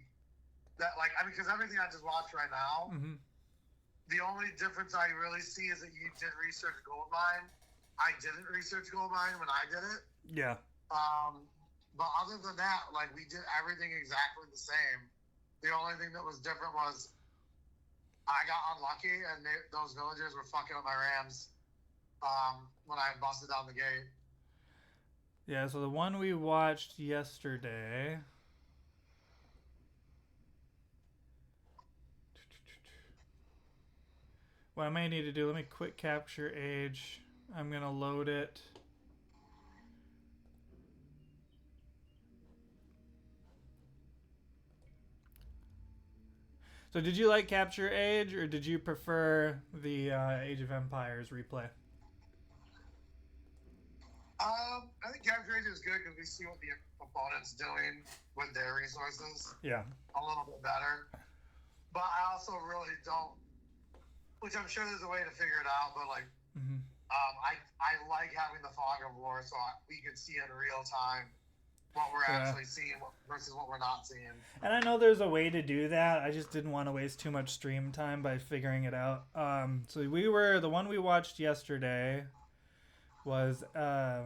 that, like, I mean, because everything I just watched right now, the only difference I really see is that you did research Goldmine. I didn't research Goldmine when I did it. Yeah. But other than that, like, we did everything exactly the same. The only thing that was different was I got unlucky and those villagers were fucking up my rams when I busted down the gate. Yeah, so the one we watched yesterday. What I may need to do, let me quick capture age. I'm going to load it. So did you like Capture Age, or did you prefer the Age of Empires replay? I think Capture Age is good because we see what the opponent's doing with their resources Yeah. a little bit better. But I also really don't, which I'm sure there's a way to figure it out, but like, I like having the fog of war so we can see in real time what we're actually seeing versus what we're not seeing. And I know there's a way to do that. I just didn't want to waste too much stream time by figuring it out. So the one we watched yesterday was the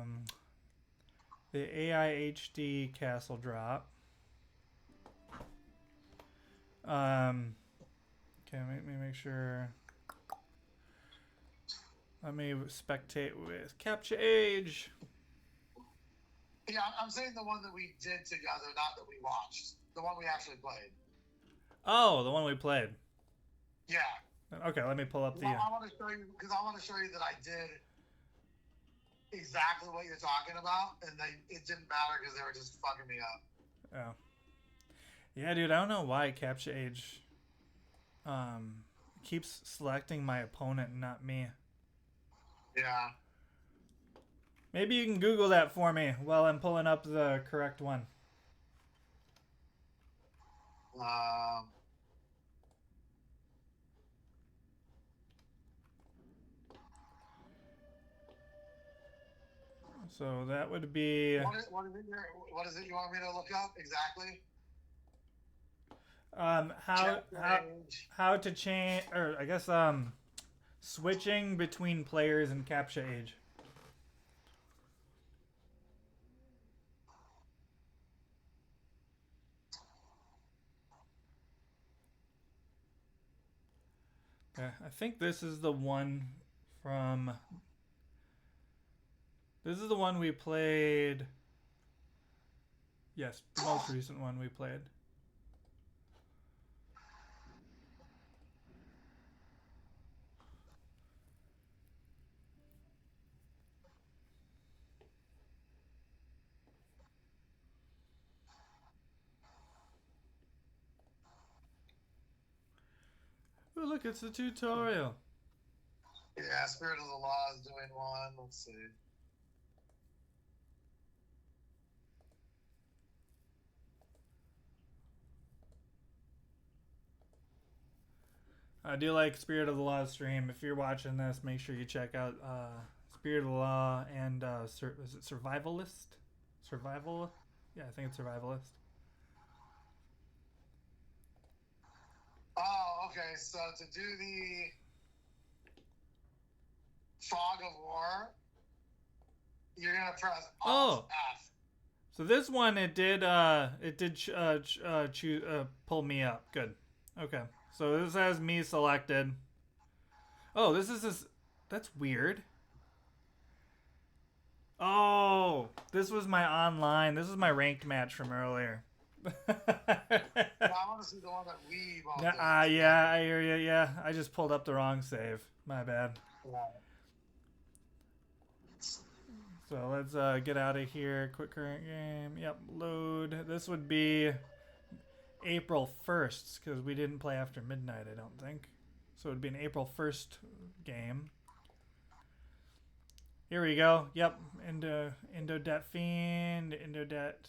AI HD Castle Drop. Okay, let me make sure. Let me spectate with Capture Age. Yeah, I'm saying the one that we did together, not that we watched. The one we actually played. Oh, the one we played. Yeah. Okay, let me pull up the... I want to show you, because I want to show you that I did exactly what you're talking about, and it didn't matter because they were just fucking me up. Oh. Yeah, dude, I don't know why Capture Age keeps selecting my opponent and not me. Yeah. Maybe you can Google that for me while I'm pulling up the correct one. So that would be... What is it you want me to look up exactly? How to change, or I guess switching between players in Capture Age. Yeah, I think this is the one from... This is the one we played... Yes, the most recent one we played. Oh, look, it's the tutorial. Yeah, Spirit of the Law is doing one. Let's see. I do like Spirit of the Law stream. If you're watching this, make sure you check out Spirit of the Law and is it Survivalist? Survival? Yeah, I think it's Survivalist. Oh, okay. So to do the Fog of War, you're gonna press Alt F. So this one it did pull me up. Good. Okay. So this has me selected. Oh, that's weird. Oh, this was my online. This was my ranked match from earlier. I want to see the one that we both did. Yeah, I hear you. Yeah, I just pulled up the wrong save. My bad. Yeah. So let's get out of here. Quick current game. Yep, load. This would be April 1st because we didn't play after midnight, I don't think. So it would be an April 1st game. Here we go. Yep, Indo-Det Fiend, Indo-Det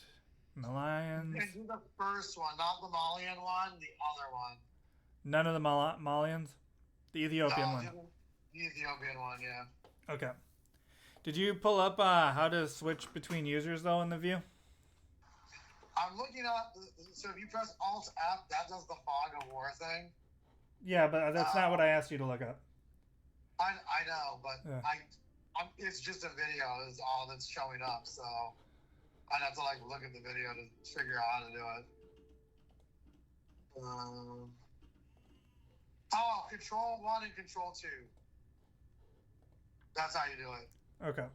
Malians. And do the first one, not the Malian one, the other one. None of the Malians? The Ethiopian one. The Ethiopian one, yeah. Okay. Did you pull up how to switch between users, though, in the view? I'm looking up, so if you press Alt F, that does the Fog of War thing. Yeah, but that's not what I asked you to look up. I know, but yeah. It's just a video is all that's showing up, so I'd have to like look at the video to figure out how to do it. Control 1 and Control 2. That's how you do it. Okay.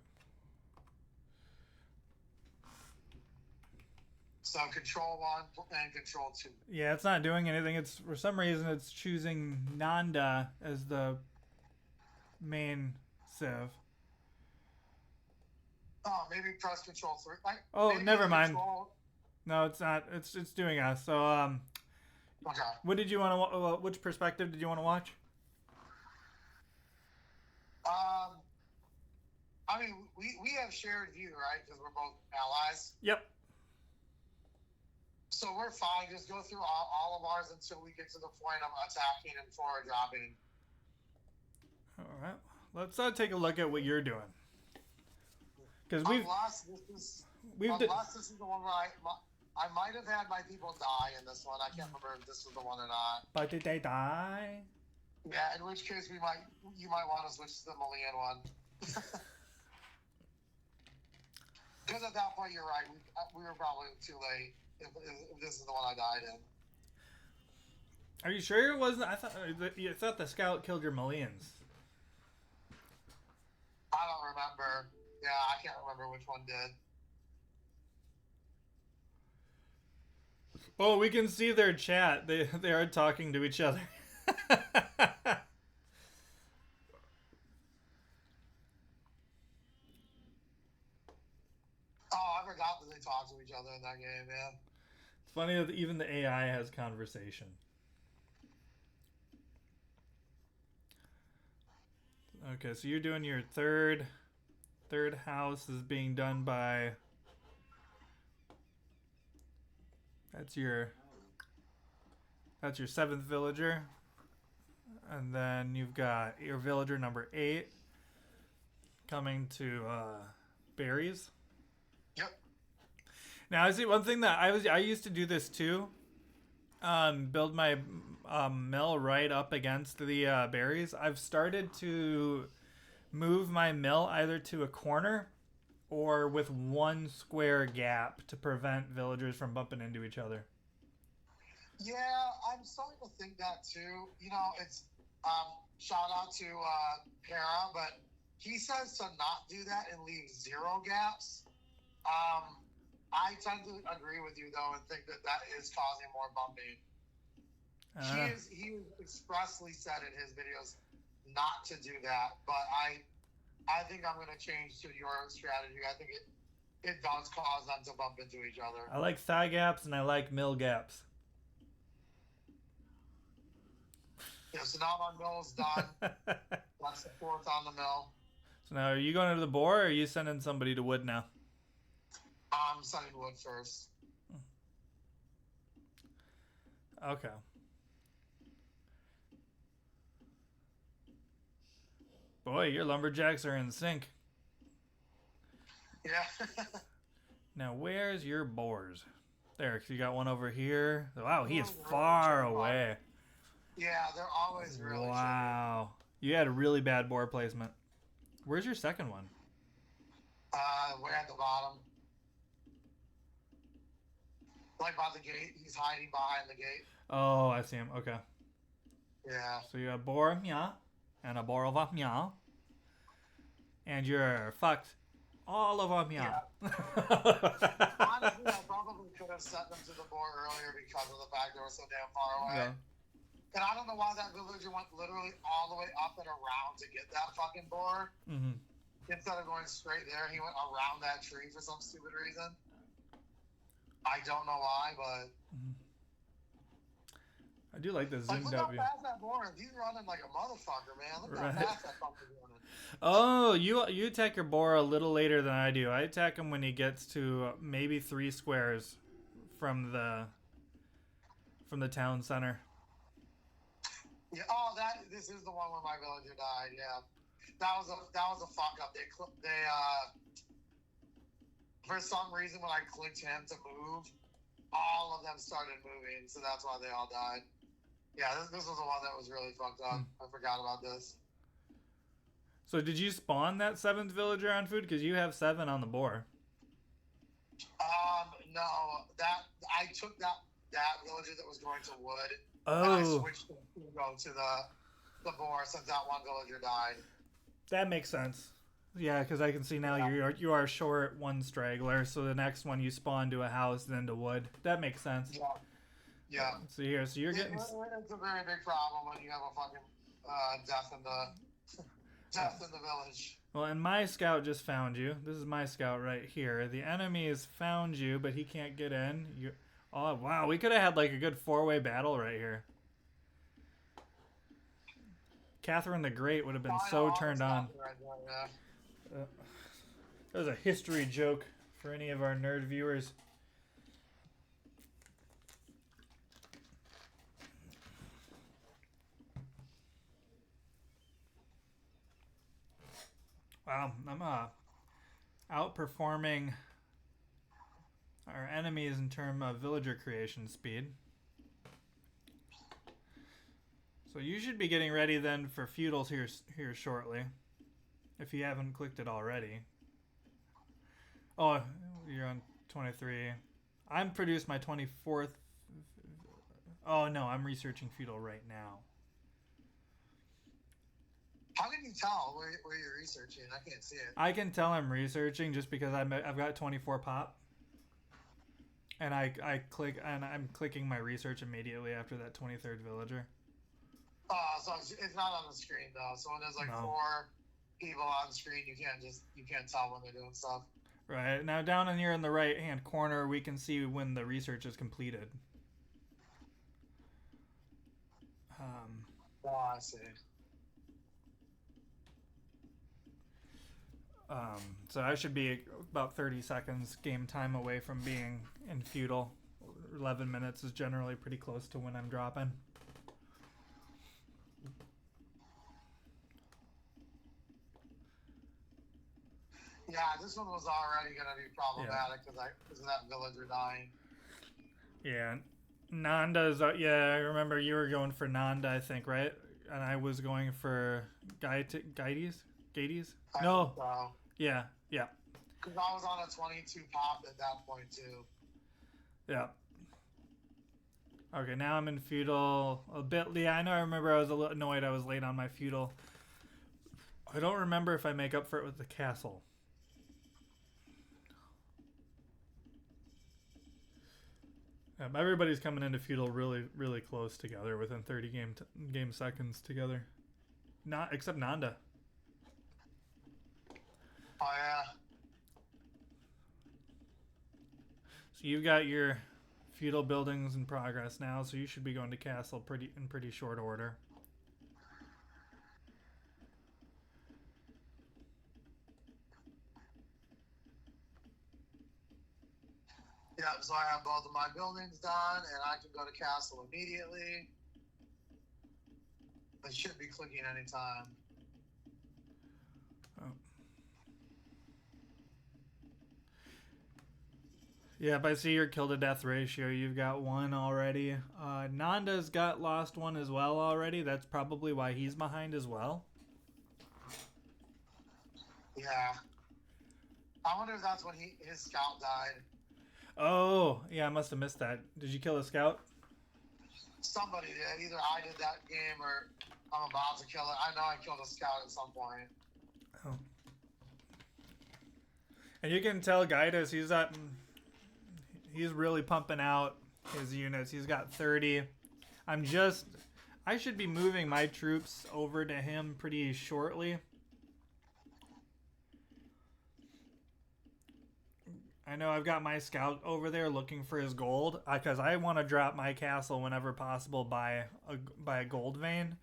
So Control 1 and Control 2. Yeah, it's not doing anything. It's for some reason it's choosing Nanda as the main civ. Oh, maybe press Control 3. Never mind. No, it's not. It's doing us. So Okay. What did you want to? Which perspective did you want to watch? I mean, we have shared view, right? Because we're both allies. Yep. So we're fine. Just go through all of ours until we get to the point of attacking and forward dropping. All right. Let's take a look at what you're doing. Because unless this is the one where I might have had my people die in this one. I can't remember if this was the one or not. But did they die? Yeah, in which case you might want to switch to the Malian one. Because at that point, you're right. We were probably too late if this is the one I died in. Are you sure it wasn't? I thought the scout killed your Malians. I don't remember. Yeah, I can't remember which one did. Oh, we can see their chat. They are talking to each other. Oh, I forgot that they talk to each other in that game, man. It's funny that even the AI has conversation. Okay, so you're doing your third house is being done by. That's your 7th villager. And then you've got your villager number 8 coming to berries. Yep. Now, I see one thing that I used to do this too. Build my mill right up against the berries. I've started to move my mill either to a corner or with one square gap to prevent villagers from bumping into each other. Yeah, I'm starting to think that too. You know, it's shout out to Para, but he says to not do that and leave 0 gaps. I tend to agree with you though and think that is causing more bumping. He expressly said in his videos not to do that, but I think I'm going to change to your strategy. I think it does cause them to bump into each other. I like thigh gaps and I like mill gaps. Yeah, so now my mill's done. That's the 4th on the mill. So now, are you going to the boar, or are you sending somebody to wood now? I'm sending wood first. Okay. Boy, your lumberjacks are in sync. Yeah. Now, where's your boars? There, you got one over here. Wow, he is far away. Yeah, they're always really wow. Shitty. You had a really bad boar placement. Where's your second one? Way at the bottom. Like by the gate. He's hiding behind the gate. Oh, I see him. Okay. Yeah. So you have boar, yeah, and a boar of yeah. And you're fucked. All of them, yeah. Honestly, I probably could have sent them to the boar earlier because of the fact they were so damn far away. Yeah. And I don't know why that villager went literally all the way up and around to get that fucking boar. Mm-hmm. Instead of going straight there, he went around that tree for some stupid reason. I don't know why, but... I do like the zoomed look up how fast that boar is. He's running like a motherfucker, man. Look how fast that fucker's running. Oh, you attack your boar a little later than I do. I attack him when he gets to maybe 3 squares from the town center. Yeah. Oh, this is the one where my villager died. Yeah, that was a fuck up. They for some reason when I clicked him to move, all of them started moving, so that's why they all died. Yeah, this was the one that was really fucked up. I forgot about this. So did you spawn that 7th villager on food? Because you have 7 on the boar. No, I took that villager that was going to wood. Oh. And I switched to go to the boar since that one villager died. That makes sense. Yeah, because I can see now you are short 1 straggler, so the next one you spawn to a house, then to wood. That makes sense. Yeah. Yeah. So you're getting. It's a very big problem when you have a fucking death in the village. Well, and my scout just found you. This is my scout right here. The enemy has found you, but he can't get in. Oh, wow. We could have had like a good four-way battle right here. Catherine the Great would have been so turned on. Right there, yeah. That was a history joke for any of our nerd viewers. Wow, I'm outperforming our enemies in terms of villager creation speed. So you should be getting ready then for feudals here shortly, if you haven't clicked it already. Oh, you're on 23. I'm produced my 24th. Oh no, I'm researching feudal right now. How can you tell where you're researching? I can't see it. I can tell I'm researching just because I've got 24 pop, and I click and I'm clicking my research immediately after that 23rd villager. Oh, so it's not on the screen though. So when there's like No. 4 people on the screen, you can't tell when they're doing stuff. Right now, down in here in the right hand corner, we can see when the research is completed. Oh, I see. So I should be about 30 seconds game time away from being in feudal. 11 minutes is generally pretty close to when I'm dropping. Yeah, this one was already going to be problematic because of that villager dying. Yeah, Nanda's. Yeah, I remember you were going for Nanda, I think, right? And I was going for Gaides? No. So. Yeah. Because I was on a 22 pop at that point too. Yeah. Okay, now I'm in feudal a bit. Yeah, I remember I was a little annoyed I was late on my feudal. I don't remember if I make up for it with the castle. Everybody's coming into feudal really, really close together within 30 game seconds together. Not except Nanda. Oh yeah. So you've got your feudal buildings in progress now, so you should be going to castle in pretty short order. Yeah, so I have both of my buildings done, and I can go to castle immediately. I should be clicking anytime. Oh. Yeah, but I see your kill to death ratio. You've got 1 already. Nanda's got lost 1 as well already. That's probably why he's behind as well. Yeah. I wonder if that's when his scout died. Oh, yeah, I must have missed that. Did you kill a scout? Somebody did. Either I did that game or I'm about to kill it. I know I killed a scout at some point. Oh. And you can tell Gaidas, he's really pumping out his units. He's got 30. I should be moving my troops over to him pretty shortly. I know I've got my scout over there looking for his gold because I want to drop my castle whenever possible by a gold vein.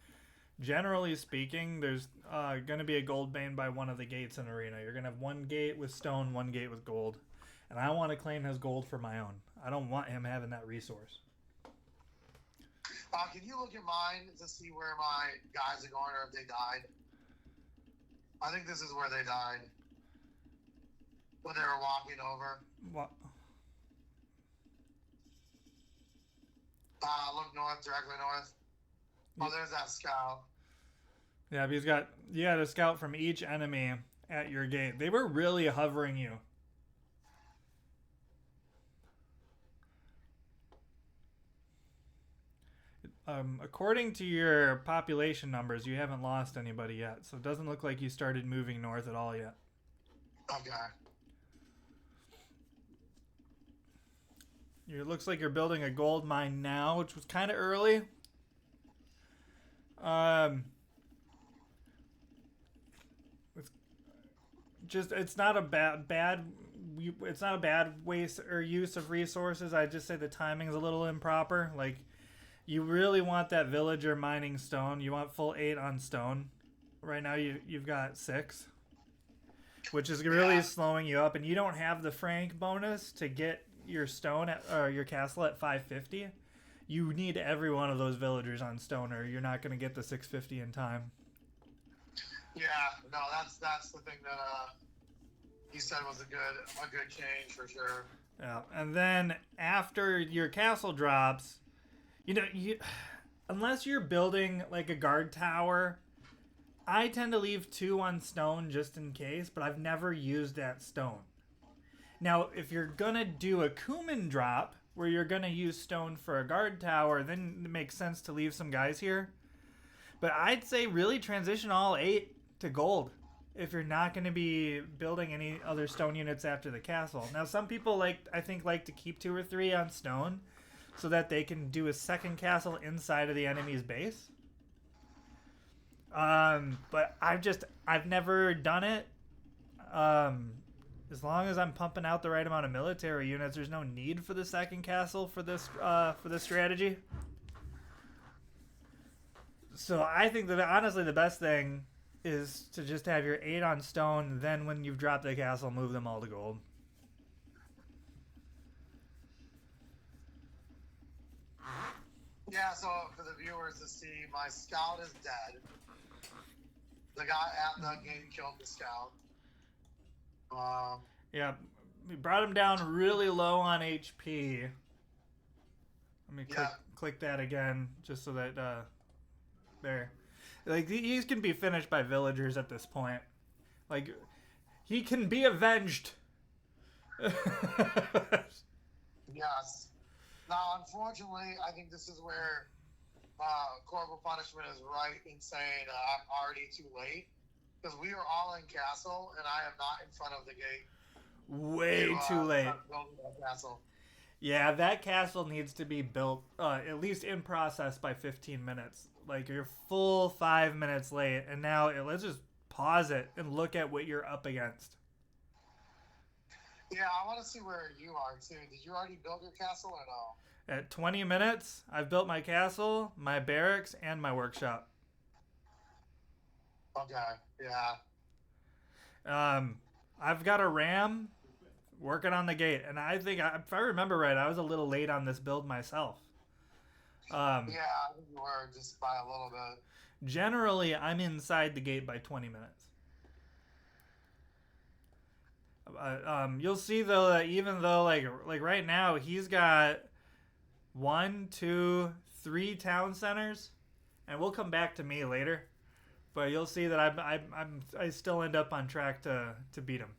Generally speaking, there's going to be a gold vein by one of the gates in arena. You're going to have 1 gate with stone, 1 gate with gold. And I want to claim his gold for my own. I don't want him having that resource. Can you look at mine to see where my guys are going or if they died? I think this is where they died. When they were walking over. What? Look north, directly north. Oh, there's that scout. Yeah, but you had a scout from each enemy at your gate. They were really hovering you. According to your population numbers, you haven't lost anybody yet, so it doesn't look like you started moving north at all yet. Okay. It looks like you're building a gold mine now, which was kind of early. It's not a bad it's not a bad waste or use of resources. I just say the timing is a little improper. Like, you really want that villager mining stone. You want full 8 on stone. Right now you've got 6, which is really slowing you up, and you don't have the Frank bonus to get your stone or your castle at 550. You need every one of those villagers on stone, or you're not going to get the 650 in time. Yeah, no, that's the thing that you said was a good change for sure. Yeah, and then after your castle drops, unless you're building like a guard tower, I tend to leave 2 on stone just in case, but I've never used that stone. Now, if you're gonna do a cumin drop where you're gonna use stone for a guard tower, then it makes sense to leave some guys here. But I'd say really transition all 8 to gold if you're not going to be building any other stone units after the castle. Now, some people like to keep 2 or 3 on stone so that they can do a second castle inside of the enemy's base. But I've never done it. As long as I'm pumping out the right amount of military units, there's no need for the second castle for this strategy. So I think that honestly the best thing is to just have your 8 on stone, then when you've dropped the castle, move them all to gold. Yeah, so for the viewers to see, my scout is dead. The guy at the gate killed the scout. Yeah, we brought him down really low on HP. Let me click that again, just so that there. Like, these can be finished by villagers at this point. Like, he can be avenged. Yes. Now, unfortunately, I think this is where corporal punishment is right in saying I'm already too late. Because we are all in castle, and I am not in front of the gate. Way too late. That castle. Yeah, that castle needs to be built, at least in process, by 15 minutes. Like, you're full 5 minutes late, and now let's just pause it and look at what you're up against. Yeah, I want to see where you are, too. Did you already build your castle or no? At 20 minutes, I've built my castle, my barracks, and my workshop. Okay, yeah. I've got a ram working on the gate, and I think, if I remember right, I was a little late on this build myself. Yeah, I think you were just by a little bit. Generally, I'm inside the gate by 20 minutes. You'll see though that even though like right now he's got 1, 2, 3 town centers, and we'll come back to me later. But you'll see that I still end up on track to beat him.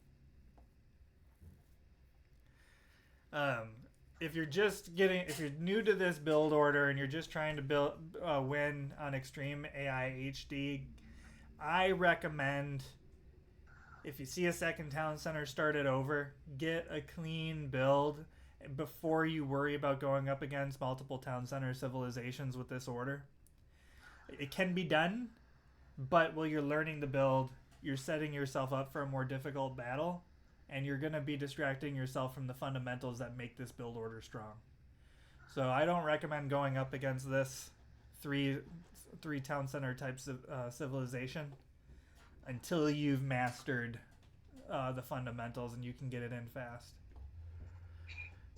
If you're new to this build order and you're just trying to win on Extreme AI HD, I recommend, if you see a second town center, start it over. Get a clean build before you worry about going up against multiple town center civilizations with this order. It can be done, but while you're learning the build, you're setting yourself up for a more difficult battle, and you're going to be distracting yourself from the fundamentals that make this build order strong. So I don't recommend going up against this three town center types of civilization until you've mastered the fundamentals and you can get it in fast.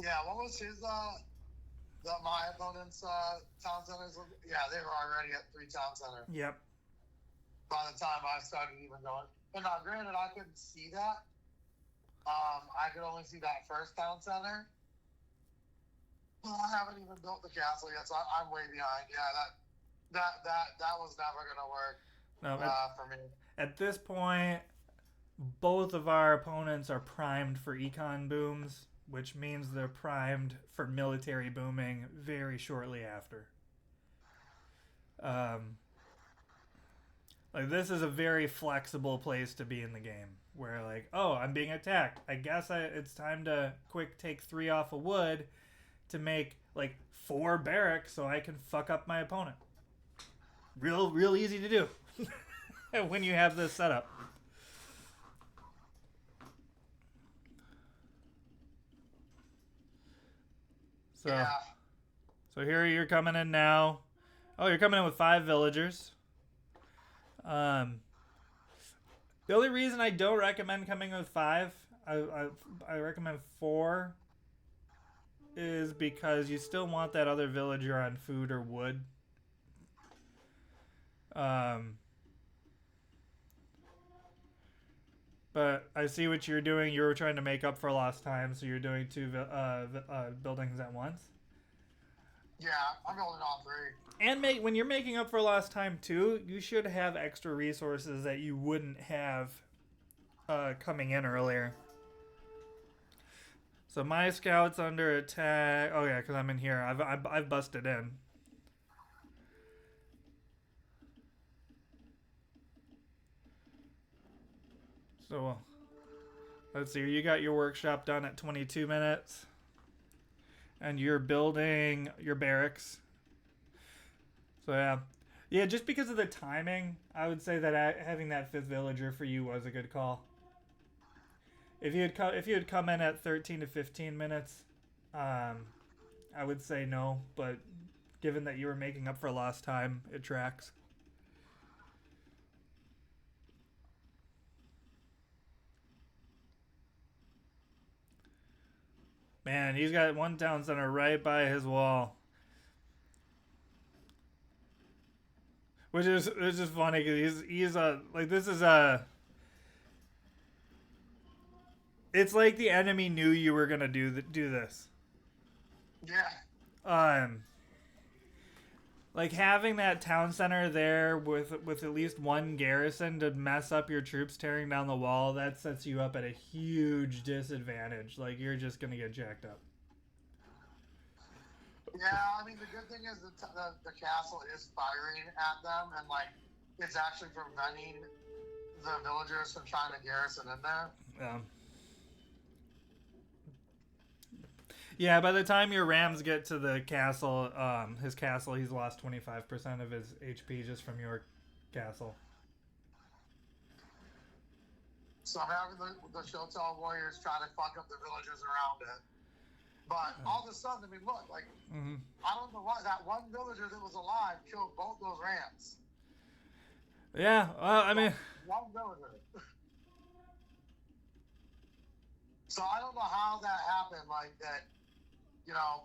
Yeah, what was his my opponent's town centers? Yeah, they were already at 3 town center. Yep. By the time I started even going, but now granted, I couldn't see that. I could only see that first town center. Well, I haven't even built the castle yet, so I'm way behind. Yeah, that was never gonna work for me. At this point, both of our opponents are primed for econ booms, which means they're primed for military booming very shortly after. Like, this is a very flexible place to be in the game, where like, oh, I'm being attacked. I guess it's time to quick take 3 off of wood to make like 4 barracks so I can fuck up my opponent. Real easy to do when you have this setup. So, Yeah. so here you're coming in now. Oh, you're coming in with 5 villagers. Um, the only reason I don't recommend coming with 5, I recommend 4, is because you still want that other villager on food or wood. Um, but I see what you're doing. You were trying to make up for lost time, so you're doing 2 buildings at once. Yeah, I'm building all 3. And when you're making up for lost time too, you should have extra resources that you wouldn't have coming in earlier. So my scout's under attack. Oh yeah, because I'm in here. I've busted in. So let's see. You got your workshop done at 22 minutes, and you're building your barracks. So yeah. Just because of the timing, I would say that having that 5th villager for you was a good call. If you had come in at 13 to 15 minutes, I would say no. But given that you were making up for lost time, it tracks. Man, he's got one town center right by his wall, which is it's just funny because he's like this is a. It's like the enemy knew you were gonna do this. Yeah. Like having that town center there with at least one garrison to mess up your troops tearing down the wall, that sets you up at a huge disadvantage. Like you're just gonna get jacked up. Yeah, I mean, the good thing is the castle is firing at them, and, like, it's actually preventing the villagers from trying to garrison in there. Yeah, by the time your Rams get to the castle, his castle, he's lost 25% of his HP just from your castle. So I'm having the Shotel warriors try to fuck up the villagers around it. But all of a sudden, I mean, look, like, I don't know what, that one villager that was alive killed both those Rams. Yeah, I mean... One villager. So I don't know how that happened, like, that, you know,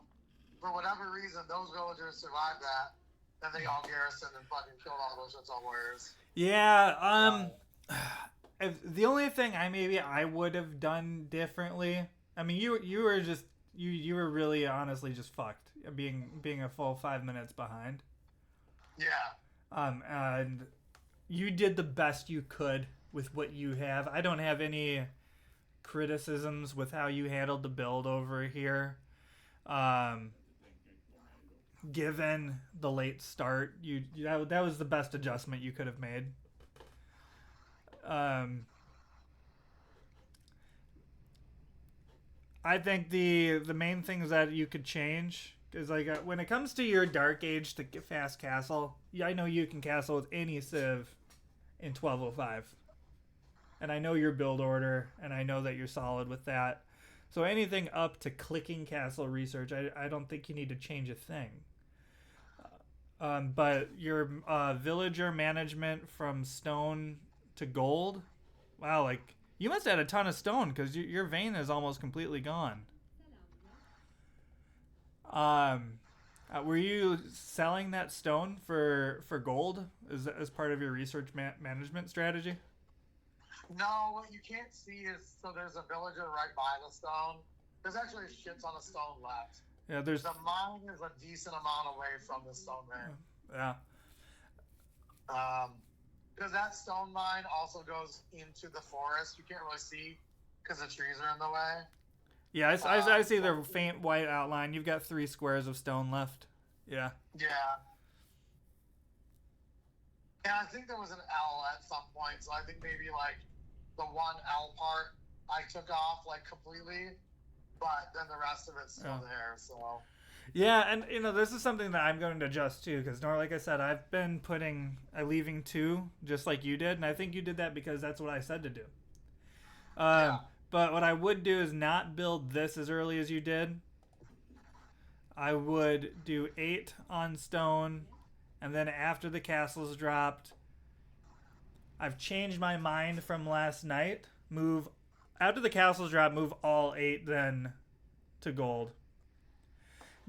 for whatever reason, those villagers survived that, and they all garrisoned and fucking killed all those Shotel warriors. Yeah, the only thing I would have done differently, I mean, you were just... You were really honestly just fucked being a full 5 minutes behind. Yeah. And you did the best you could with what you have. I don't have any criticisms with how you handled the build over here. Given the late start, that was the best adjustment you could have made. I think the main things that you could change is like when it comes to your Dark Age to fast castle, I know you can castle with any civ in 1205, and I know your build order, and I know that you're solid with that. So anything up to clicking castle research, I don't think you need to change a thing. But your villager management from stone to gold, wow, like. You must have had a ton of stone because your vein is almost completely gone. Were you selling that stone for gold as part of your research management strategy? No, what you can't see is, so there's a villager right by the stone. There's actually a shit ton of stone left. Yeah, there's... The mine is a decent amount away from the stone vein. Yeah. Because that stone mine also goes into the forest. You can't really see because the trees are in the way. Yeah, I see the faint white outline. You've got 3 squares of stone left. Yeah. Yeah. And I think there was an L at some point, so I think maybe, like, the one L part I took off, like, completely, but then the rest of it's still there, so... Yeah, and this is something that I'm going to adjust too, because like I said, I've been leaving 2 just like you did, and I think you did that because that's what I said to do. But what I would do is not build this as early as you did. I would do 8 on stone, and then after the castle's dropped, I've changed my mind from last night. Move after the castle's drop, move all 8 then to gold.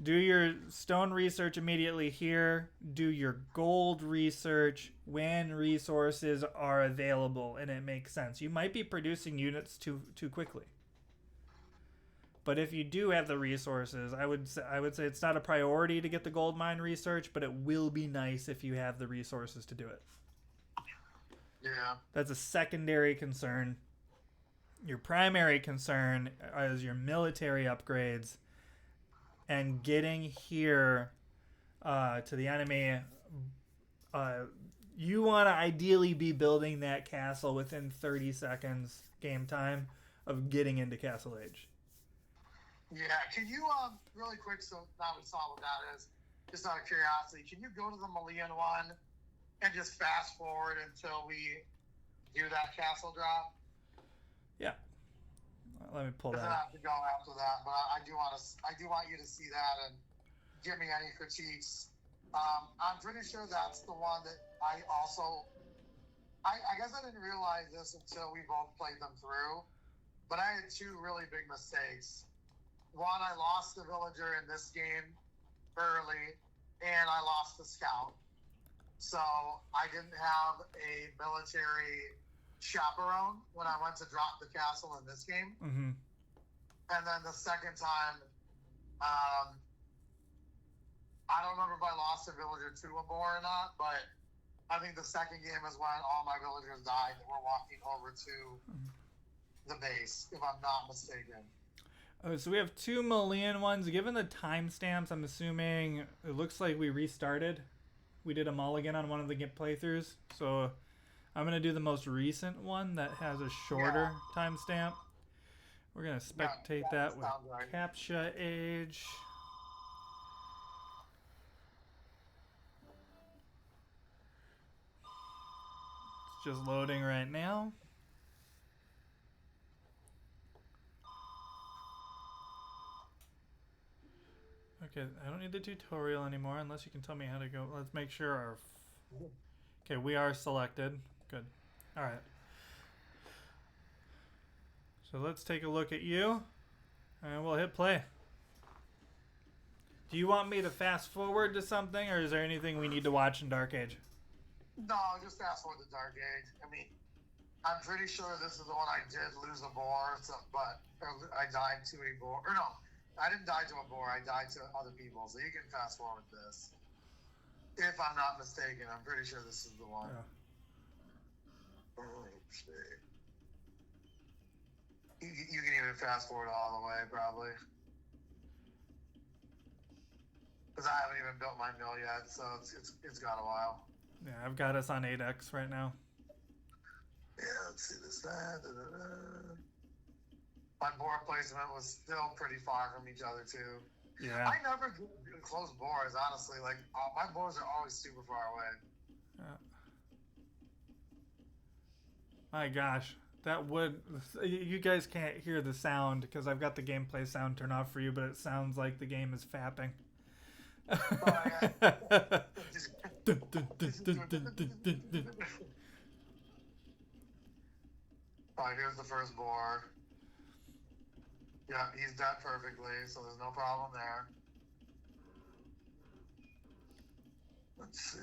Do your stone research immediately here. Do your gold research when resources are available and it makes sense. You might be producing units too quickly. But if you do have the resources, I would say it's not a priority to get the gold mine research, but it will be nice if you have the resources to do it. Yeah. That's a secondary concern. Your primary concern is your military upgrades and getting here to the enemy. You want to ideally be building that castle within 30 seconds game time of getting into Castle Age. Yeah, can you, really quick, so now we saw what that is, just out of curiosity, can you go to the Malian one and just fast forward until we do that castle drop? Yeah. Let me pull that Doesn't up. have to go after that, but I do want you to see that and give me any critiques. I'm pretty sure that's the one that I guess I didn't realize this until we both played them through, but I had 2 really big mistakes. One, I lost the villager in this game early, and I lost the scout. So I didn't have a military chaperone when I went to drop the castle in this game. Mm-hmm. And then the second time, I don't remember if I lost a villager to a boar or not, but I think the second game is when all my villagers died that were walking over to the base, if I'm not mistaken. Oh, so we have 2 Malian ones. Given the timestamps, I'm assuming it looks like we restarted. We did a mulligan on one of the playthroughs. So I'm going to do the most recent one that has a shorter timestamp. We're going to spectate that with right. Captcha Age. It's just loading right now. Okay, I don't need the tutorial anymore unless you can tell me how to go. Let's make sure our... Okay, we are selected. Good. Alright. So let's take a look at you. And we'll hit play. Do you want me to fast forward to something, or is there anything we need to watch in Dark Age? No, just fast forward to Dark Age. I mean, I'm pretty sure this is the one I did lose a boar, but I died to a boar. Or no, I didn't die to a boar. I died to other people. So you can fast forward this. If I'm not mistaken, I'm pretty sure this is the one. Yeah. Oh, shit. You can even fast forward all the way, probably. Because I haven't even built my mill yet, so it's got a while. Yeah, I've got us on 8x right now. Yeah, let's see this. My boar placement was still pretty far from each other, too. Yeah. I never do close boars, honestly. Like, my boars are always super far away. Yeah. My gosh. That would... You guys can't hear the sound because I've got the gameplay sound turned off for you, but it sounds like the game is fapping. Oh, yeah. Alright, here's the first boar. Yeah, he's dead perfectly, so there's no problem there. Let's see.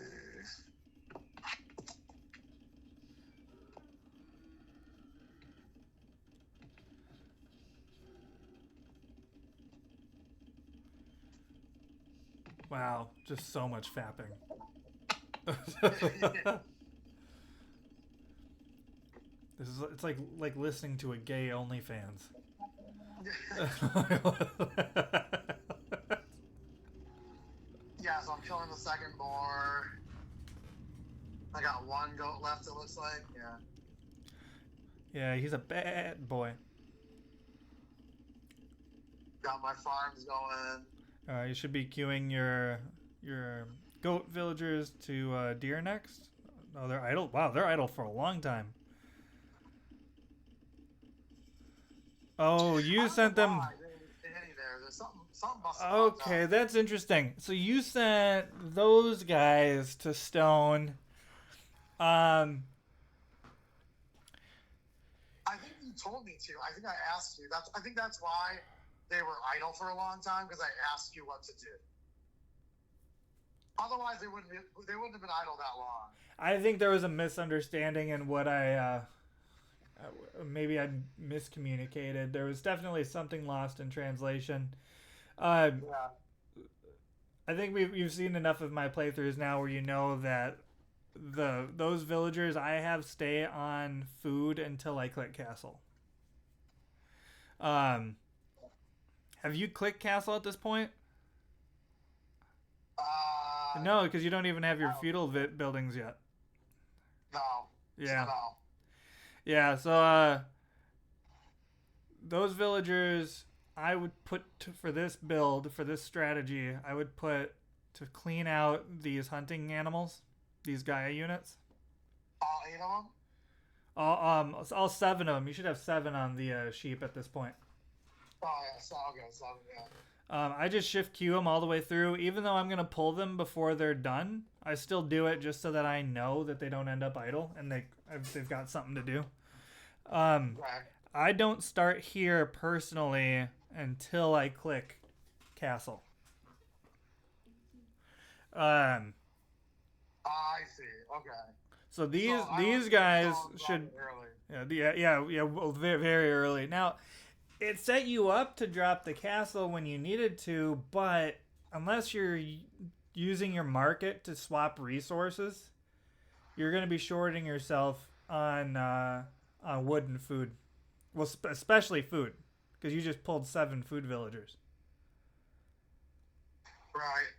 Wow, just so much fapping. It's like listening to a gay OnlyFans. Yeah, so I'm killing the second boar. I got 1 goat left, it looks like. Yeah. Yeah, he's a bad boy. Got my farms going. You should be queuing your goat villagers to deer next. Oh, they're idle. Wow, they're idle for a long time. Oh, you sent them. They didn't there this Something must have popped Okay, up. that's interesting. So you sent those guys to Stone. Um, I think you told me to. I think I asked you. I think that's why they were idle for a long time because I asked you what to do. Otherwise, they wouldn't have been idle that long. I think there was a misunderstanding in what maybe I miscommunicated. There was definitely something lost in translation. Uh, Yeah. I think you've seen enough of my playthroughs now where you know that those villagers I have stay on food until I click castle. Um, have you clicked castle at this point? No, because you don't even have your feudal buildings yet. No. Yeah. No. Yeah. So those villagers I would put for this build, for this strategy, I would put to clean out these hunting animals, these Gaia units. All 8 of them? All 7 of them. You should have 7 on the sheep at this point. Oh, yeah. So, okay. So, yeah. I just shift queue them all the way through. Even though I'm going to pull them before they're done, I still do it just so that I know that they don't end up idle and they've got something to do. Right. I don't start here personally until I click castle. I see. Okay. So these guys should well, very, very early. Now, it set you up to drop the castle when you needed to, but unless you're using your market to swap resources, you're going to be shorting yourself on wood and food. Well, especially food, because you just pulled 7 food villagers. Right.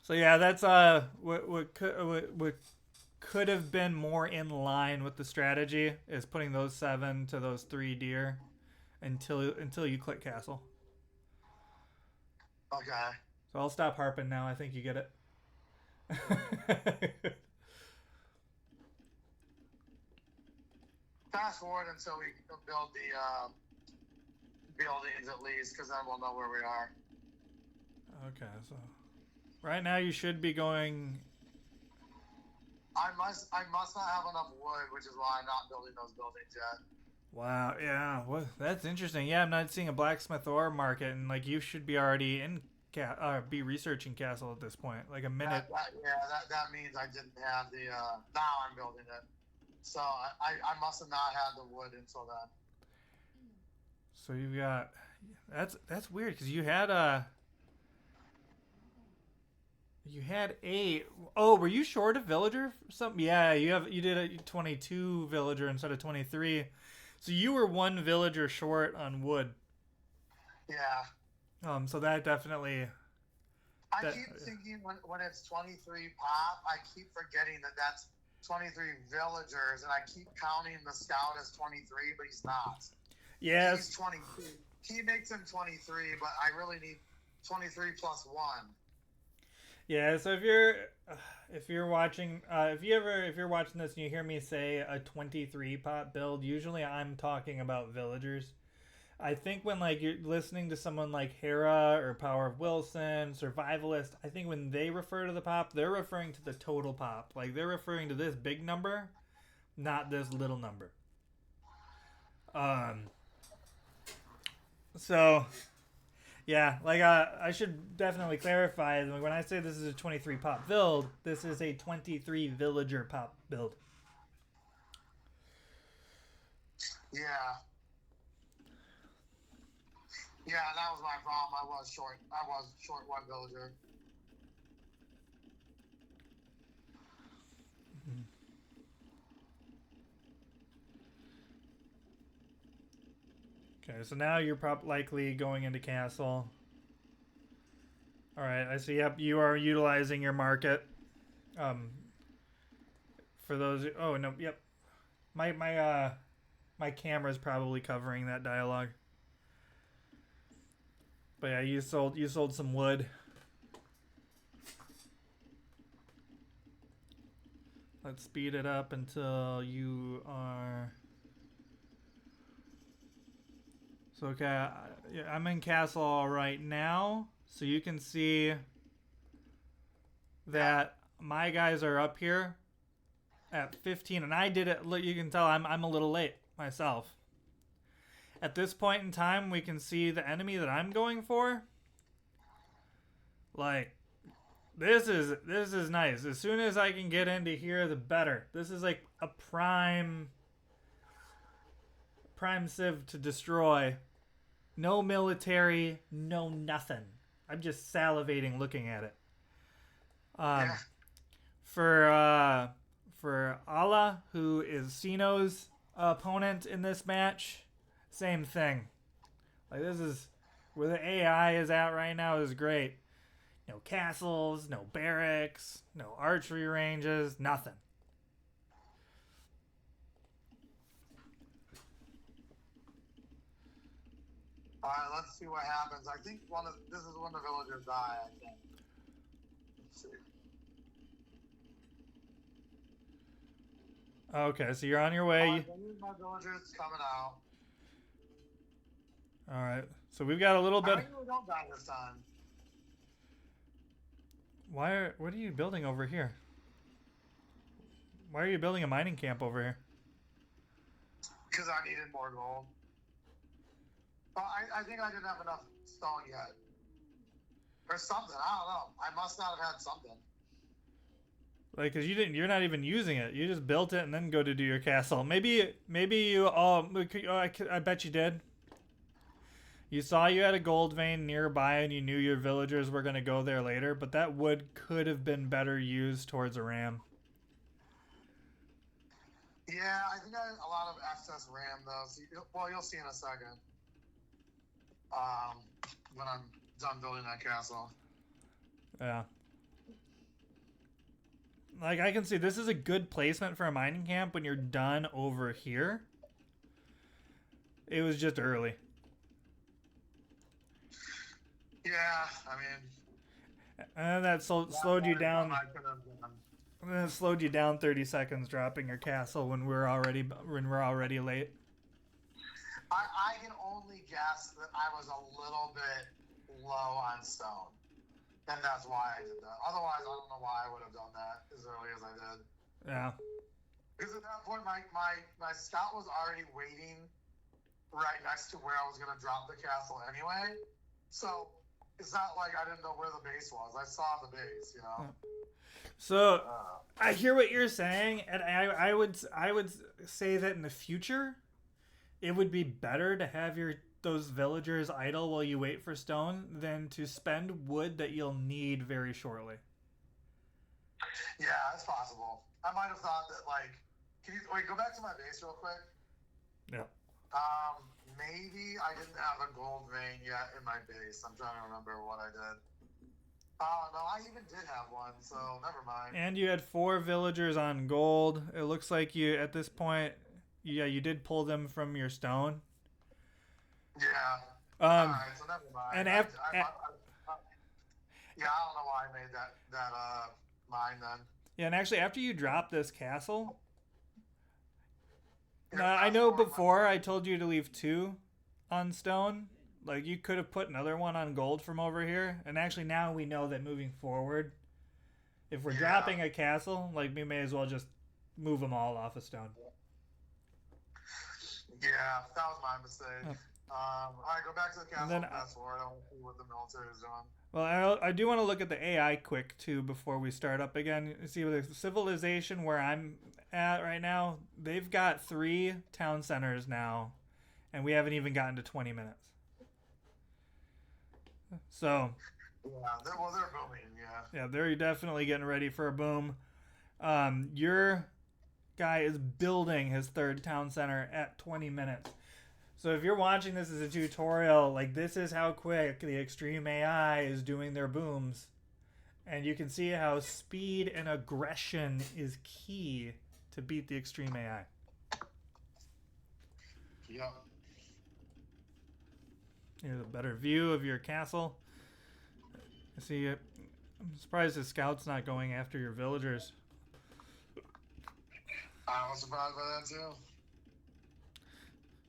So yeah, that's what could have been more in line with the strategy is putting those 7 to those 3 deer until you click castle. Okay. So I'll stop harping now. I think you get it. Fast forward until we build the buildings at least, because then we'll know where we are. Okay, so right now you should be going. I must not have enough wood, which is why I'm not building those buildings yet. Wow, yeah, well, that's interesting. Yeah, I'm not seeing a blacksmith or market, and like you should be already in be researching castle at this point, like a minute. That means I didn't have the. Now I'm building it, so I must have not had the wood until then. So you've got that's weird because you had You had 8. Oh, were you short a villager? Something? Yeah, you did a 22 villager instead of 23. So you were 1 villager short on wood. Yeah. So that definitely. I keep thinking when it's 23 pop, I keep forgetting that that's 23 villagers, and I keep counting the scout as 23, but he's not. Yeah. He's 22. He makes him 23, but I really need 23 plus 1. Yeah, so if you're watching if you're watching this and you hear me say a 23 pot build, usually I'm talking about villagers. I think when like you're listening to someone like Hera or Power of Wilson, Survivalist, I think when they refer to the pop, they're referring to the total pop. Like they're referring to this big number, not this little number. So yeah, like I should definitely clarify when I say this is a 23 pop build, this is a 23 villager pop build. Yeah. Yeah, that was my problem. I was short 1 villager. Okay, so now you're likely going into castle. All right, I see. Yep, you are utilizing your market. For those. Oh no. Yep. My camera's probably covering that dialogue. But yeah, you sold some wood. Let's speed it up until you are So okay, yeah, I'm in castle right now, so you can see that my guys are up here at 15, and I did it. Look, you can tell I'm a little late myself. At this point in time, we can see the enemy that I'm going for. Like, this is nice. As soon as I can get into here, the better. This is like a prime civ to destroy. No military, no nothing. I'm just salivating looking at it. Yeah. For Allah, who is Sino's opponent in this match, same thing. Like, this is where the AI is at right now is great. No castles, no barracks, no archery ranges, nothing. All right, let's see what happens. I think this is when the villagers die. I think. Let's see. Okay, so you're on your way. My villagers coming out. All right, so we've got a little bit. I really don't die this time. What are you building over here? Why are you building a mining camp over here? Because I needed more gold. But I think I didn't have enough stone yet. Or something. I don't know. I must not have had something. Like, cause you're not even using it. You just built it and then go to do your castle. Maybe you. I bet you did. You saw you had a gold vein nearby and you knew your villagers were gonna go there later, but that wood could have been better used towards a ram. Yeah, I think I had a lot of excess RAM though. So you'll see in a second. When I'm done building that castle. Yeah. Like, I can see this is a good placement for a mining camp when you're done over here. It was just early. Yeah, I mean. And that slowed you down. And then it slowed you down 30 seconds dropping your castle when we're already late. I can only guess that I was a little bit low on stone. And that's why I did that. Otherwise, I don't know why I would have done that as early as I did. Yeah. Because at that point, my scout was already waiting right next to where I was going to drop the castle anyway. So it's not like I didn't know where the base was. I saw the base, you know? So I hear what you're saying, and I would say that in the future, it would be better to have those villagers idle while you wait for stone than to spend wood that you'll need very shortly. Yeah, it's possible. I might have thought that, like, go back to my base real quick? Yeah. Maybe I didn't have a gold vein yet in my base. I'm trying to remember what I did. Oh, no, I even did have one, so never mind. And you had 4 villagers on gold. It looks like you, at this point, you did pull them from your stone. Yeah. Alright, so never mind. And yeah, I don't know why I made that mine then. Yeah, and actually, after you drop this castle, I know before I told you to leave 2 on stone. Like, you could have put another one on gold from over here. And actually, now we know that moving forward, if we're dropping a castle, like, we may as well just move them all off of stone. Yeah, that was my mistake. All right, go back to the castle. Then, fast forward. I want to see what the military is doing. Well, I do want to look at the AI quick, too, before we start up again. See, with the civilization where I'm at right now, they've got 3 town centers now, and we haven't even gotten to 20 minutes. So, yeah, they're booming. Yeah, they're definitely getting ready for a boom. Your guy is building his 3rd town center at 20 minutes. So if you're watching this as a tutorial, like, this is how quick the extreme AI is doing their booms. And you can see how speed and aggression is key to beat the extreme AI. Yep. Here's a better view of your castle. See, I'm surprised the scout's not going after your villagers. I was surprised by that too.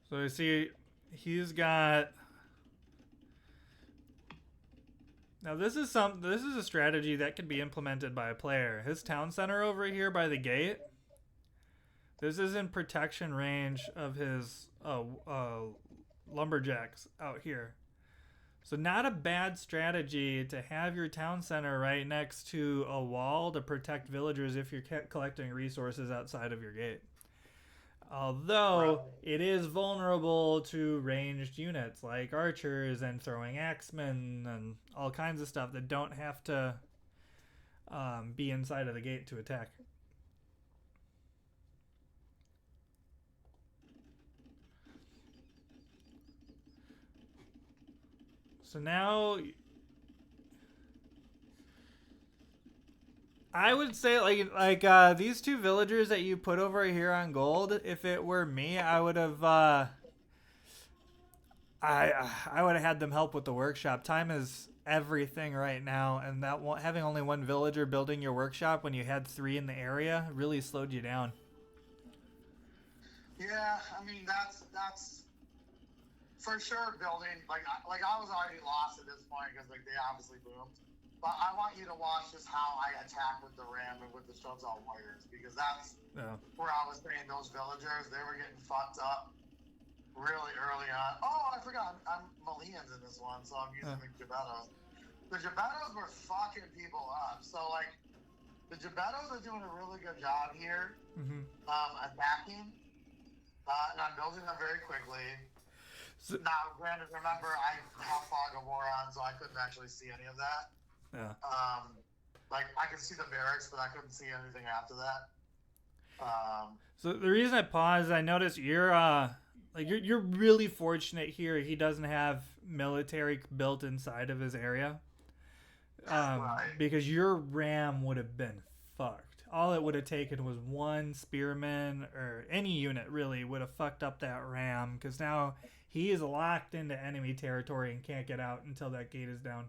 So you see, he's got. Now this is a strategy that could be implemented by a player. His town center over here by the gate. This is in protection range of his lumberjacks out here. So not a bad strategy to have your town center right next to a wall to protect villagers if you're collecting resources outside of your gate. Although it is vulnerable to ranged units like archers and throwing axemen and all kinds of stuff that don't have to be inside of the gate to attack. So now I would say like these two villagers that you put over here on gold. If it were me, I would have I would have had them help with the workshop. Time is everything right now, and that having only one villager building your workshop when you had 3 in the area really slowed you down. Yeah, I mean that's for sure building. Like I was already lost at this point because like they obviously boomed. But I want you to watch just how I attack with the ram and with the Stromsall warriors because that's where I was saying those villagers, they were getting fucked up really early on. Oh, I forgot. I'm Malians in this one, so I'm using the Gebettos. The Gebettos were fucking people up. So, like, the Gebettos are doing a really good job here attacking. And I'm building them very quickly. So, now, granted, remember, I have Fog of War on, so I couldn't actually see any of that. Yeah. Like I could see the barracks, but I couldn't see anything after that. So the reason I paused, I noticed you're really fortunate here. He doesn't have military built inside of his area, because your ram would have been fucked. All it would have taken was one spearman or any unit really would have fucked up that ram because now he is locked into enemy territory and can't get out until that gate is down.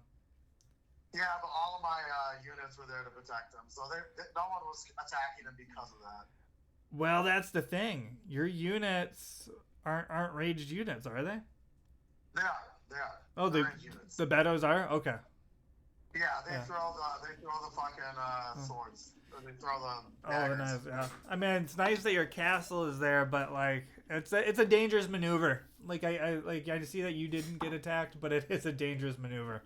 Yeah, but all of my units were there to protect them, so no one was attacking them because of that. Well, that's the thing. Your units aren't ranged units, are they? They are. Oh, the Betos are? Okay. Yeah, they throw the fucking swords. Or they throw the daggers. Oh, nice. Yeah. I mean, it's nice that your castle is there, but like, it's a dangerous maneuver. Like I see that you didn't get attacked, but it is a dangerous maneuver.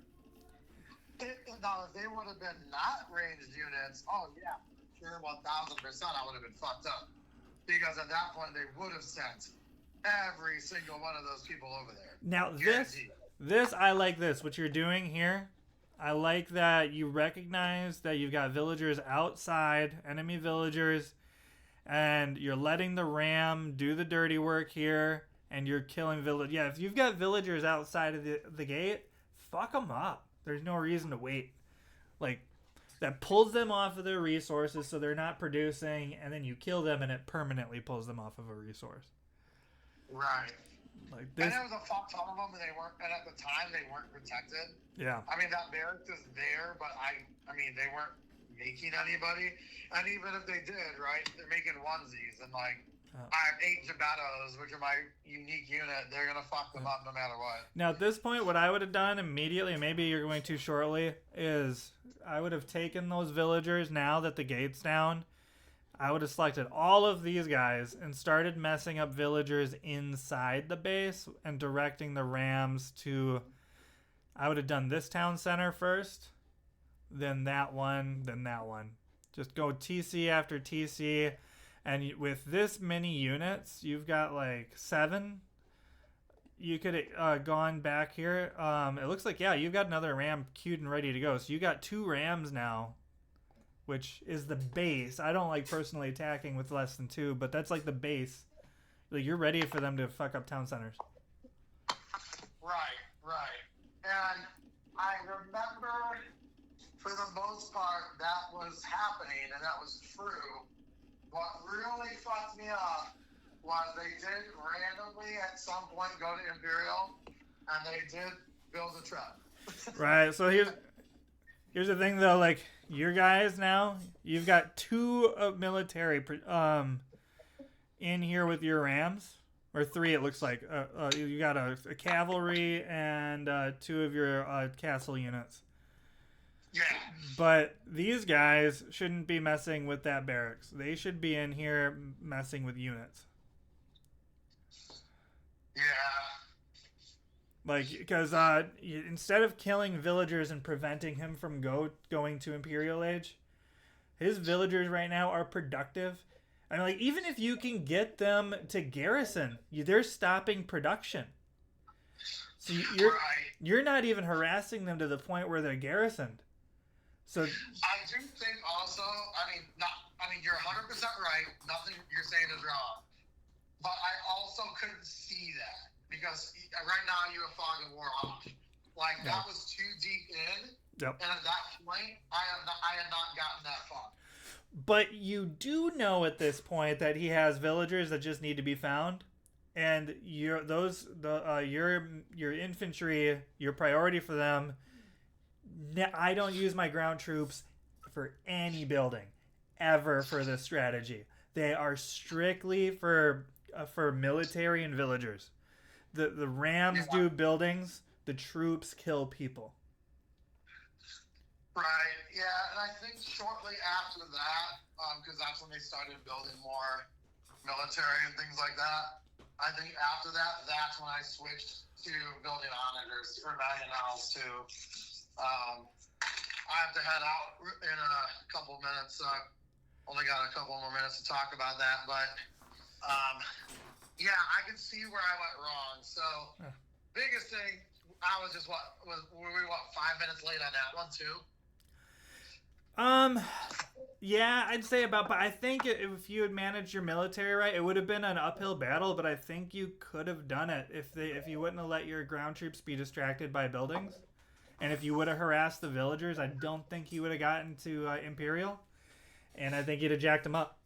Now, if they would have been not ranged units, oh yeah, sure, 1000%, I would have been fucked up. Because at that point, they would have sent every single one of those people over there. Now, this I like this. What you're doing here, I like that you recognize that you've got villagers outside, enemy villagers, and you're letting the ram do the dirty work here, and you're killing villagers. Yeah, if you've got villagers outside of the gate, fuck them up. There's no reason to wait. Like, that pulls them off of their resources so they're not producing, and then you kill them and it permanently pulls them off of a resource. Right. Like this. And there was a fuck ton of them, and at the time they weren't protected. Yeah. I mean, that barracks is there, but I mean, they weren't making anybody. And even if they did, right, they're making onesies, and like, I have 8 Gebettos, which are my unique unit. They're going to fuck them up no matter what. Now, at this point, what I would have done immediately, and maybe you're going too shortly, is I would have taken those villagers now that the gate's down. I would have selected all of these guys and started messing up villagers inside the base and directing the rams to... I would have done this town center first, then that one, then that one. Just go TC after TC. And with this many units, you've got like 7. You could have gone back here. It looks like, yeah, you've got another ram queued and ready to go. So you got 2 rams now, which is the base. I don't like personally attacking with less than 2, but that's like the base. Like, you're ready for them to fuck up town centers. Right. And I remember, for the most part, that was happening, and that was true. What really fucked me up was they did randomly at some point go to Imperial, and they did build a truck. Right. So here's the thing though. Like, your guys now, you've got 2 military in here with your rams. or 3. It looks like you got a cavalry and 2 of your castle units. Yeah. But these guys shouldn't be messing with that barracks. They should be in here messing with units. Yeah. Like, because instead of killing villagers and preventing him from going to Imperial Age, his villagers right now are productive. I mean, like, even if you can get them to garrison, they're stopping production. So you're not even harassing them to the point where they're garrisoned. So I do think also, you're 100% right. Nothing you're saying is wrong. But I also couldn't see that because right now you have fog of war off. Like, that was too deep in. Yep. And at that point, I had not gotten that far. But you do know at this point that he has villagers that just need to be found, and your infantry, your priority for them. I don't use my ground troops for any building ever for this strategy. They are strictly for military and villagers. The rams do buildings. The troops kill people. Right, yeah, and I think shortly after that, because that's when they started building more military and things like that, I think after that, that's when I switched to building onagers or bagnonals too. I have to head out in a couple of minutes, so only got a couple more minutes to talk about that, but yeah, I can see where I went wrong. So, biggest thing, I was just, were we 5 minutes late on that one too? Yeah, I'd say but I think if you had managed your military right, it would have been an uphill battle, but I think you could have done it if you wouldn't have let your ground troops be distracted by buildings. And if you would have harassed the villagers, I don't think he would have gotten to Imperial. And I think you'd have jacked him up.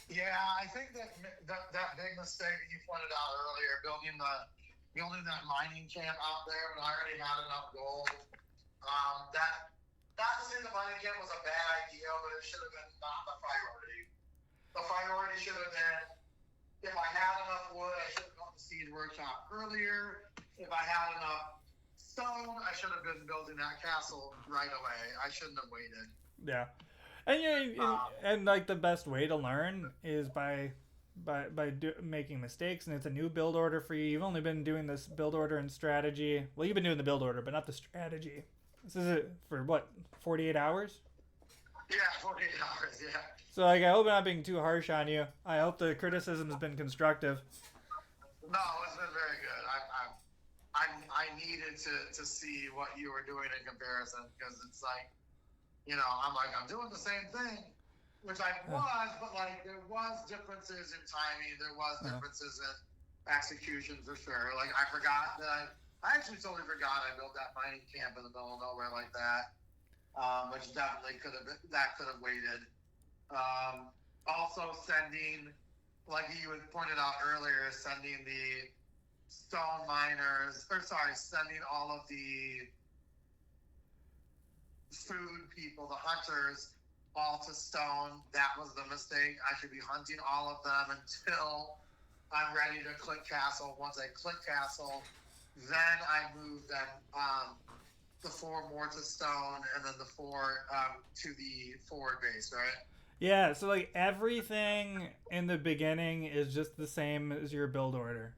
Yeah, I think that big mistake that you pointed out earlier, building that mining camp out there when I already had enough gold, not to say the mining camp was a bad idea, but it should have been not the priority. The priority should have been, if I had enough wood, I should have gone to Siege Workshop earlier. If I had enough stone, I should have been building that castle right away. I shouldn't have waited. Yeah. And like the best way to learn is by making mistakes, and it's a new build order for you. You've only been doing this build order and strategy. Well, you've been doing the build order, but not the strategy. This is it for what, 48 hours? Yeah, 48 hours, yeah. So like, I hope I'm not being too harsh on you. I hope the criticism has been constructive. No, it's been very good. I needed to see what you were doing in comparison, because it's like, I'm doing the same thing, which I was, but like there was differences in timing, there was differences in execution for sure. Like I forgot that I actually totally forgot I built that mining camp in the middle of nowhere like that, which definitely could have waited. Also sending, like you had pointed out earlier, sending the sending all of the food people, the hunters, all to stone. That was the mistake. I should be hunting all of them until I'm ready to click castle. Once I click castle, then I move them, the 4 more to stone, and then the 4 to the forward base, right? Yeah, so like everything in the beginning is just the same as your build order.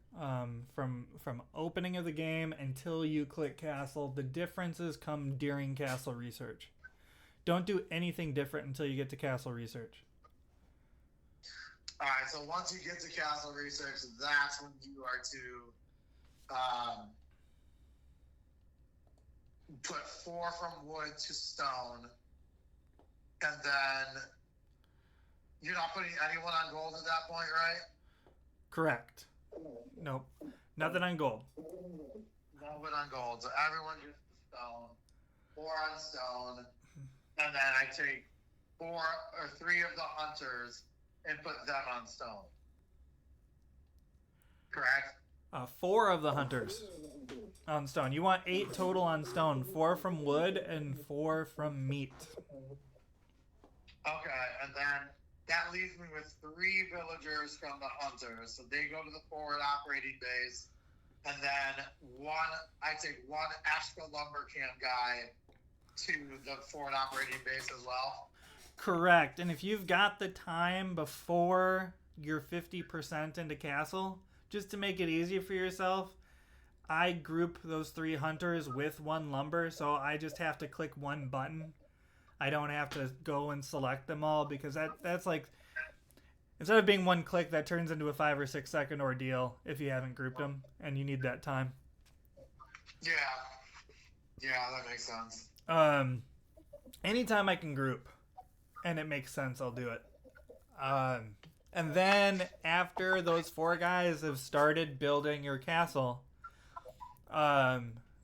From opening of the game until you click castle, the differences come during castle research. Don't do anything different until you get to castle research. All right, so once you get to castle research, that's when you are to put 4 from wood to stone, and then you're not putting anyone on gold at that point, right? Correct. Nope. Nothing on gold. Nothing on gold. So everyone just stone. 4 on stone. And then I take 4 or 3 of the hunters and put them on stone. Correct? 4 of the hunters on stone. You want 8 total on stone. 4 from wood and 4 from meat. Okay, and then that leaves me with 3 villagers from the hunters. So they go to the forward operating base, and then I'd say one extra lumber camp guy to the forward operating base as well. Correct. And if you've got the time before you're 50% into castle, just to make it easy for yourself, I group those 3 hunters with 1 lumber, so I just have to click 1 button. I don't have to go and select them all, because that's like, instead of being 1 click, that turns into a 5 or 6 second ordeal if you haven't grouped them and you need that time. Yeah, that makes sense. Anytime I can group and it makes sense, I'll do it. And then after those 4 guys have started building your castle,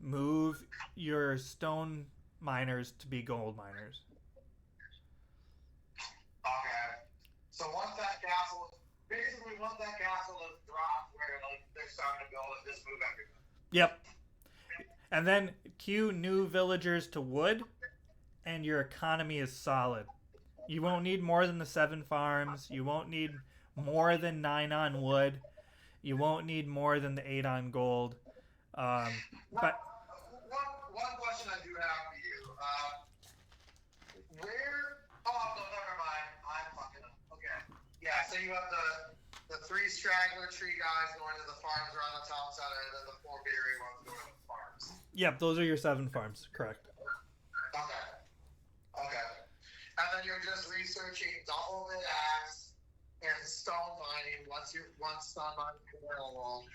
move your stone miners to be gold miners. Okay. So once that castle is dropped, where like they're starting to build and just move everything. Yep. And then queue new villagers to wood, and your economy is solid. You won't need more than the 7 farms. You won't need more than 9 on wood. You won't need more than the 8 on gold. But one question I do have for you. Where? Oh no, never mind. I'm fucking up. Okay. Yeah. So you have the 3 straggler tree guys going to the farms around the town center, and then the 4 berry ones going to the farms. Yep, those are your 7 farms. Correct. Okay. And then you're just researching double mid axe and stone mining once stone mining is available.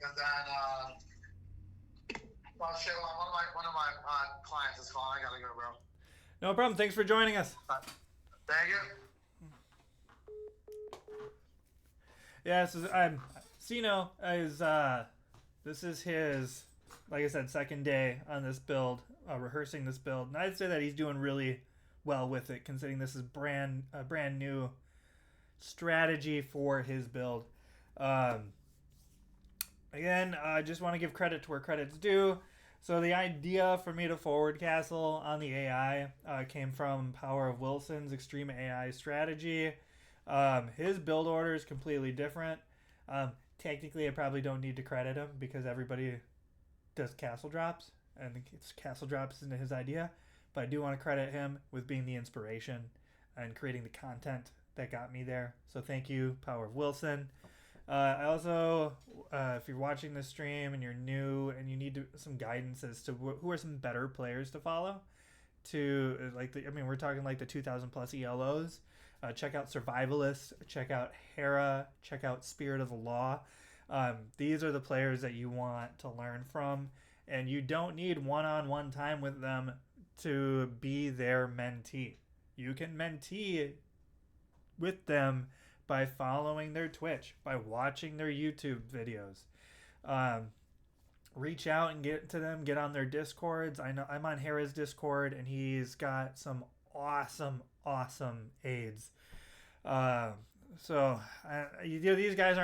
And then oh shit, one of my clients is calling. I gotta go, bro. No problem. Thanks for joining us. Thank you. Yeah, Sino is this is his, like I said, second day on this build, rehearsing this build, and I'd say that he's doing really well with it, considering this is brand new strategy for his build. Again, I just want to give credit to where credit's due. So the idea for me to forward castle on the AI came from Power of Wilson's Extreme AI strategy. His build order is completely different. Technically, I probably don't need to credit him because everybody does castle drops, and castle drops isn't his idea. But I do want to credit him with being the inspiration and creating the content that got me there. So thank you, Power of Wilson. I also, if you're watching this stream and you're new and you need some guidance as to who are some better players to follow, we're talking like the 2,000 plus ELOs. Check out Survivalist, check out Hera, check out Spirit of the Law. These are the players that you want to learn from, and you don't need one-on-one time with them to be their mentee. You can mentee with them by following their Twitch, by watching their YouTube videos. Reach out and get to them, get on their Discords. I know I'm on Hera's Discord, and he's got some awesome aids. These guys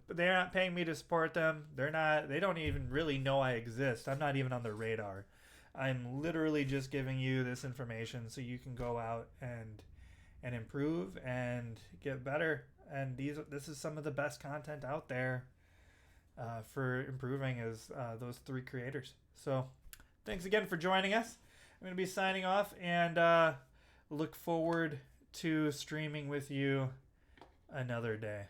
they're not paying me to support them. They don't even really know I exist. I'm not even on their radar. I'm literally just giving you this information so you can go out and improve and get better. And this is some of the best content out there for improving is those 3 creators. So thanks again for joining us. I'm going to be signing off and look forward to streaming with you another day.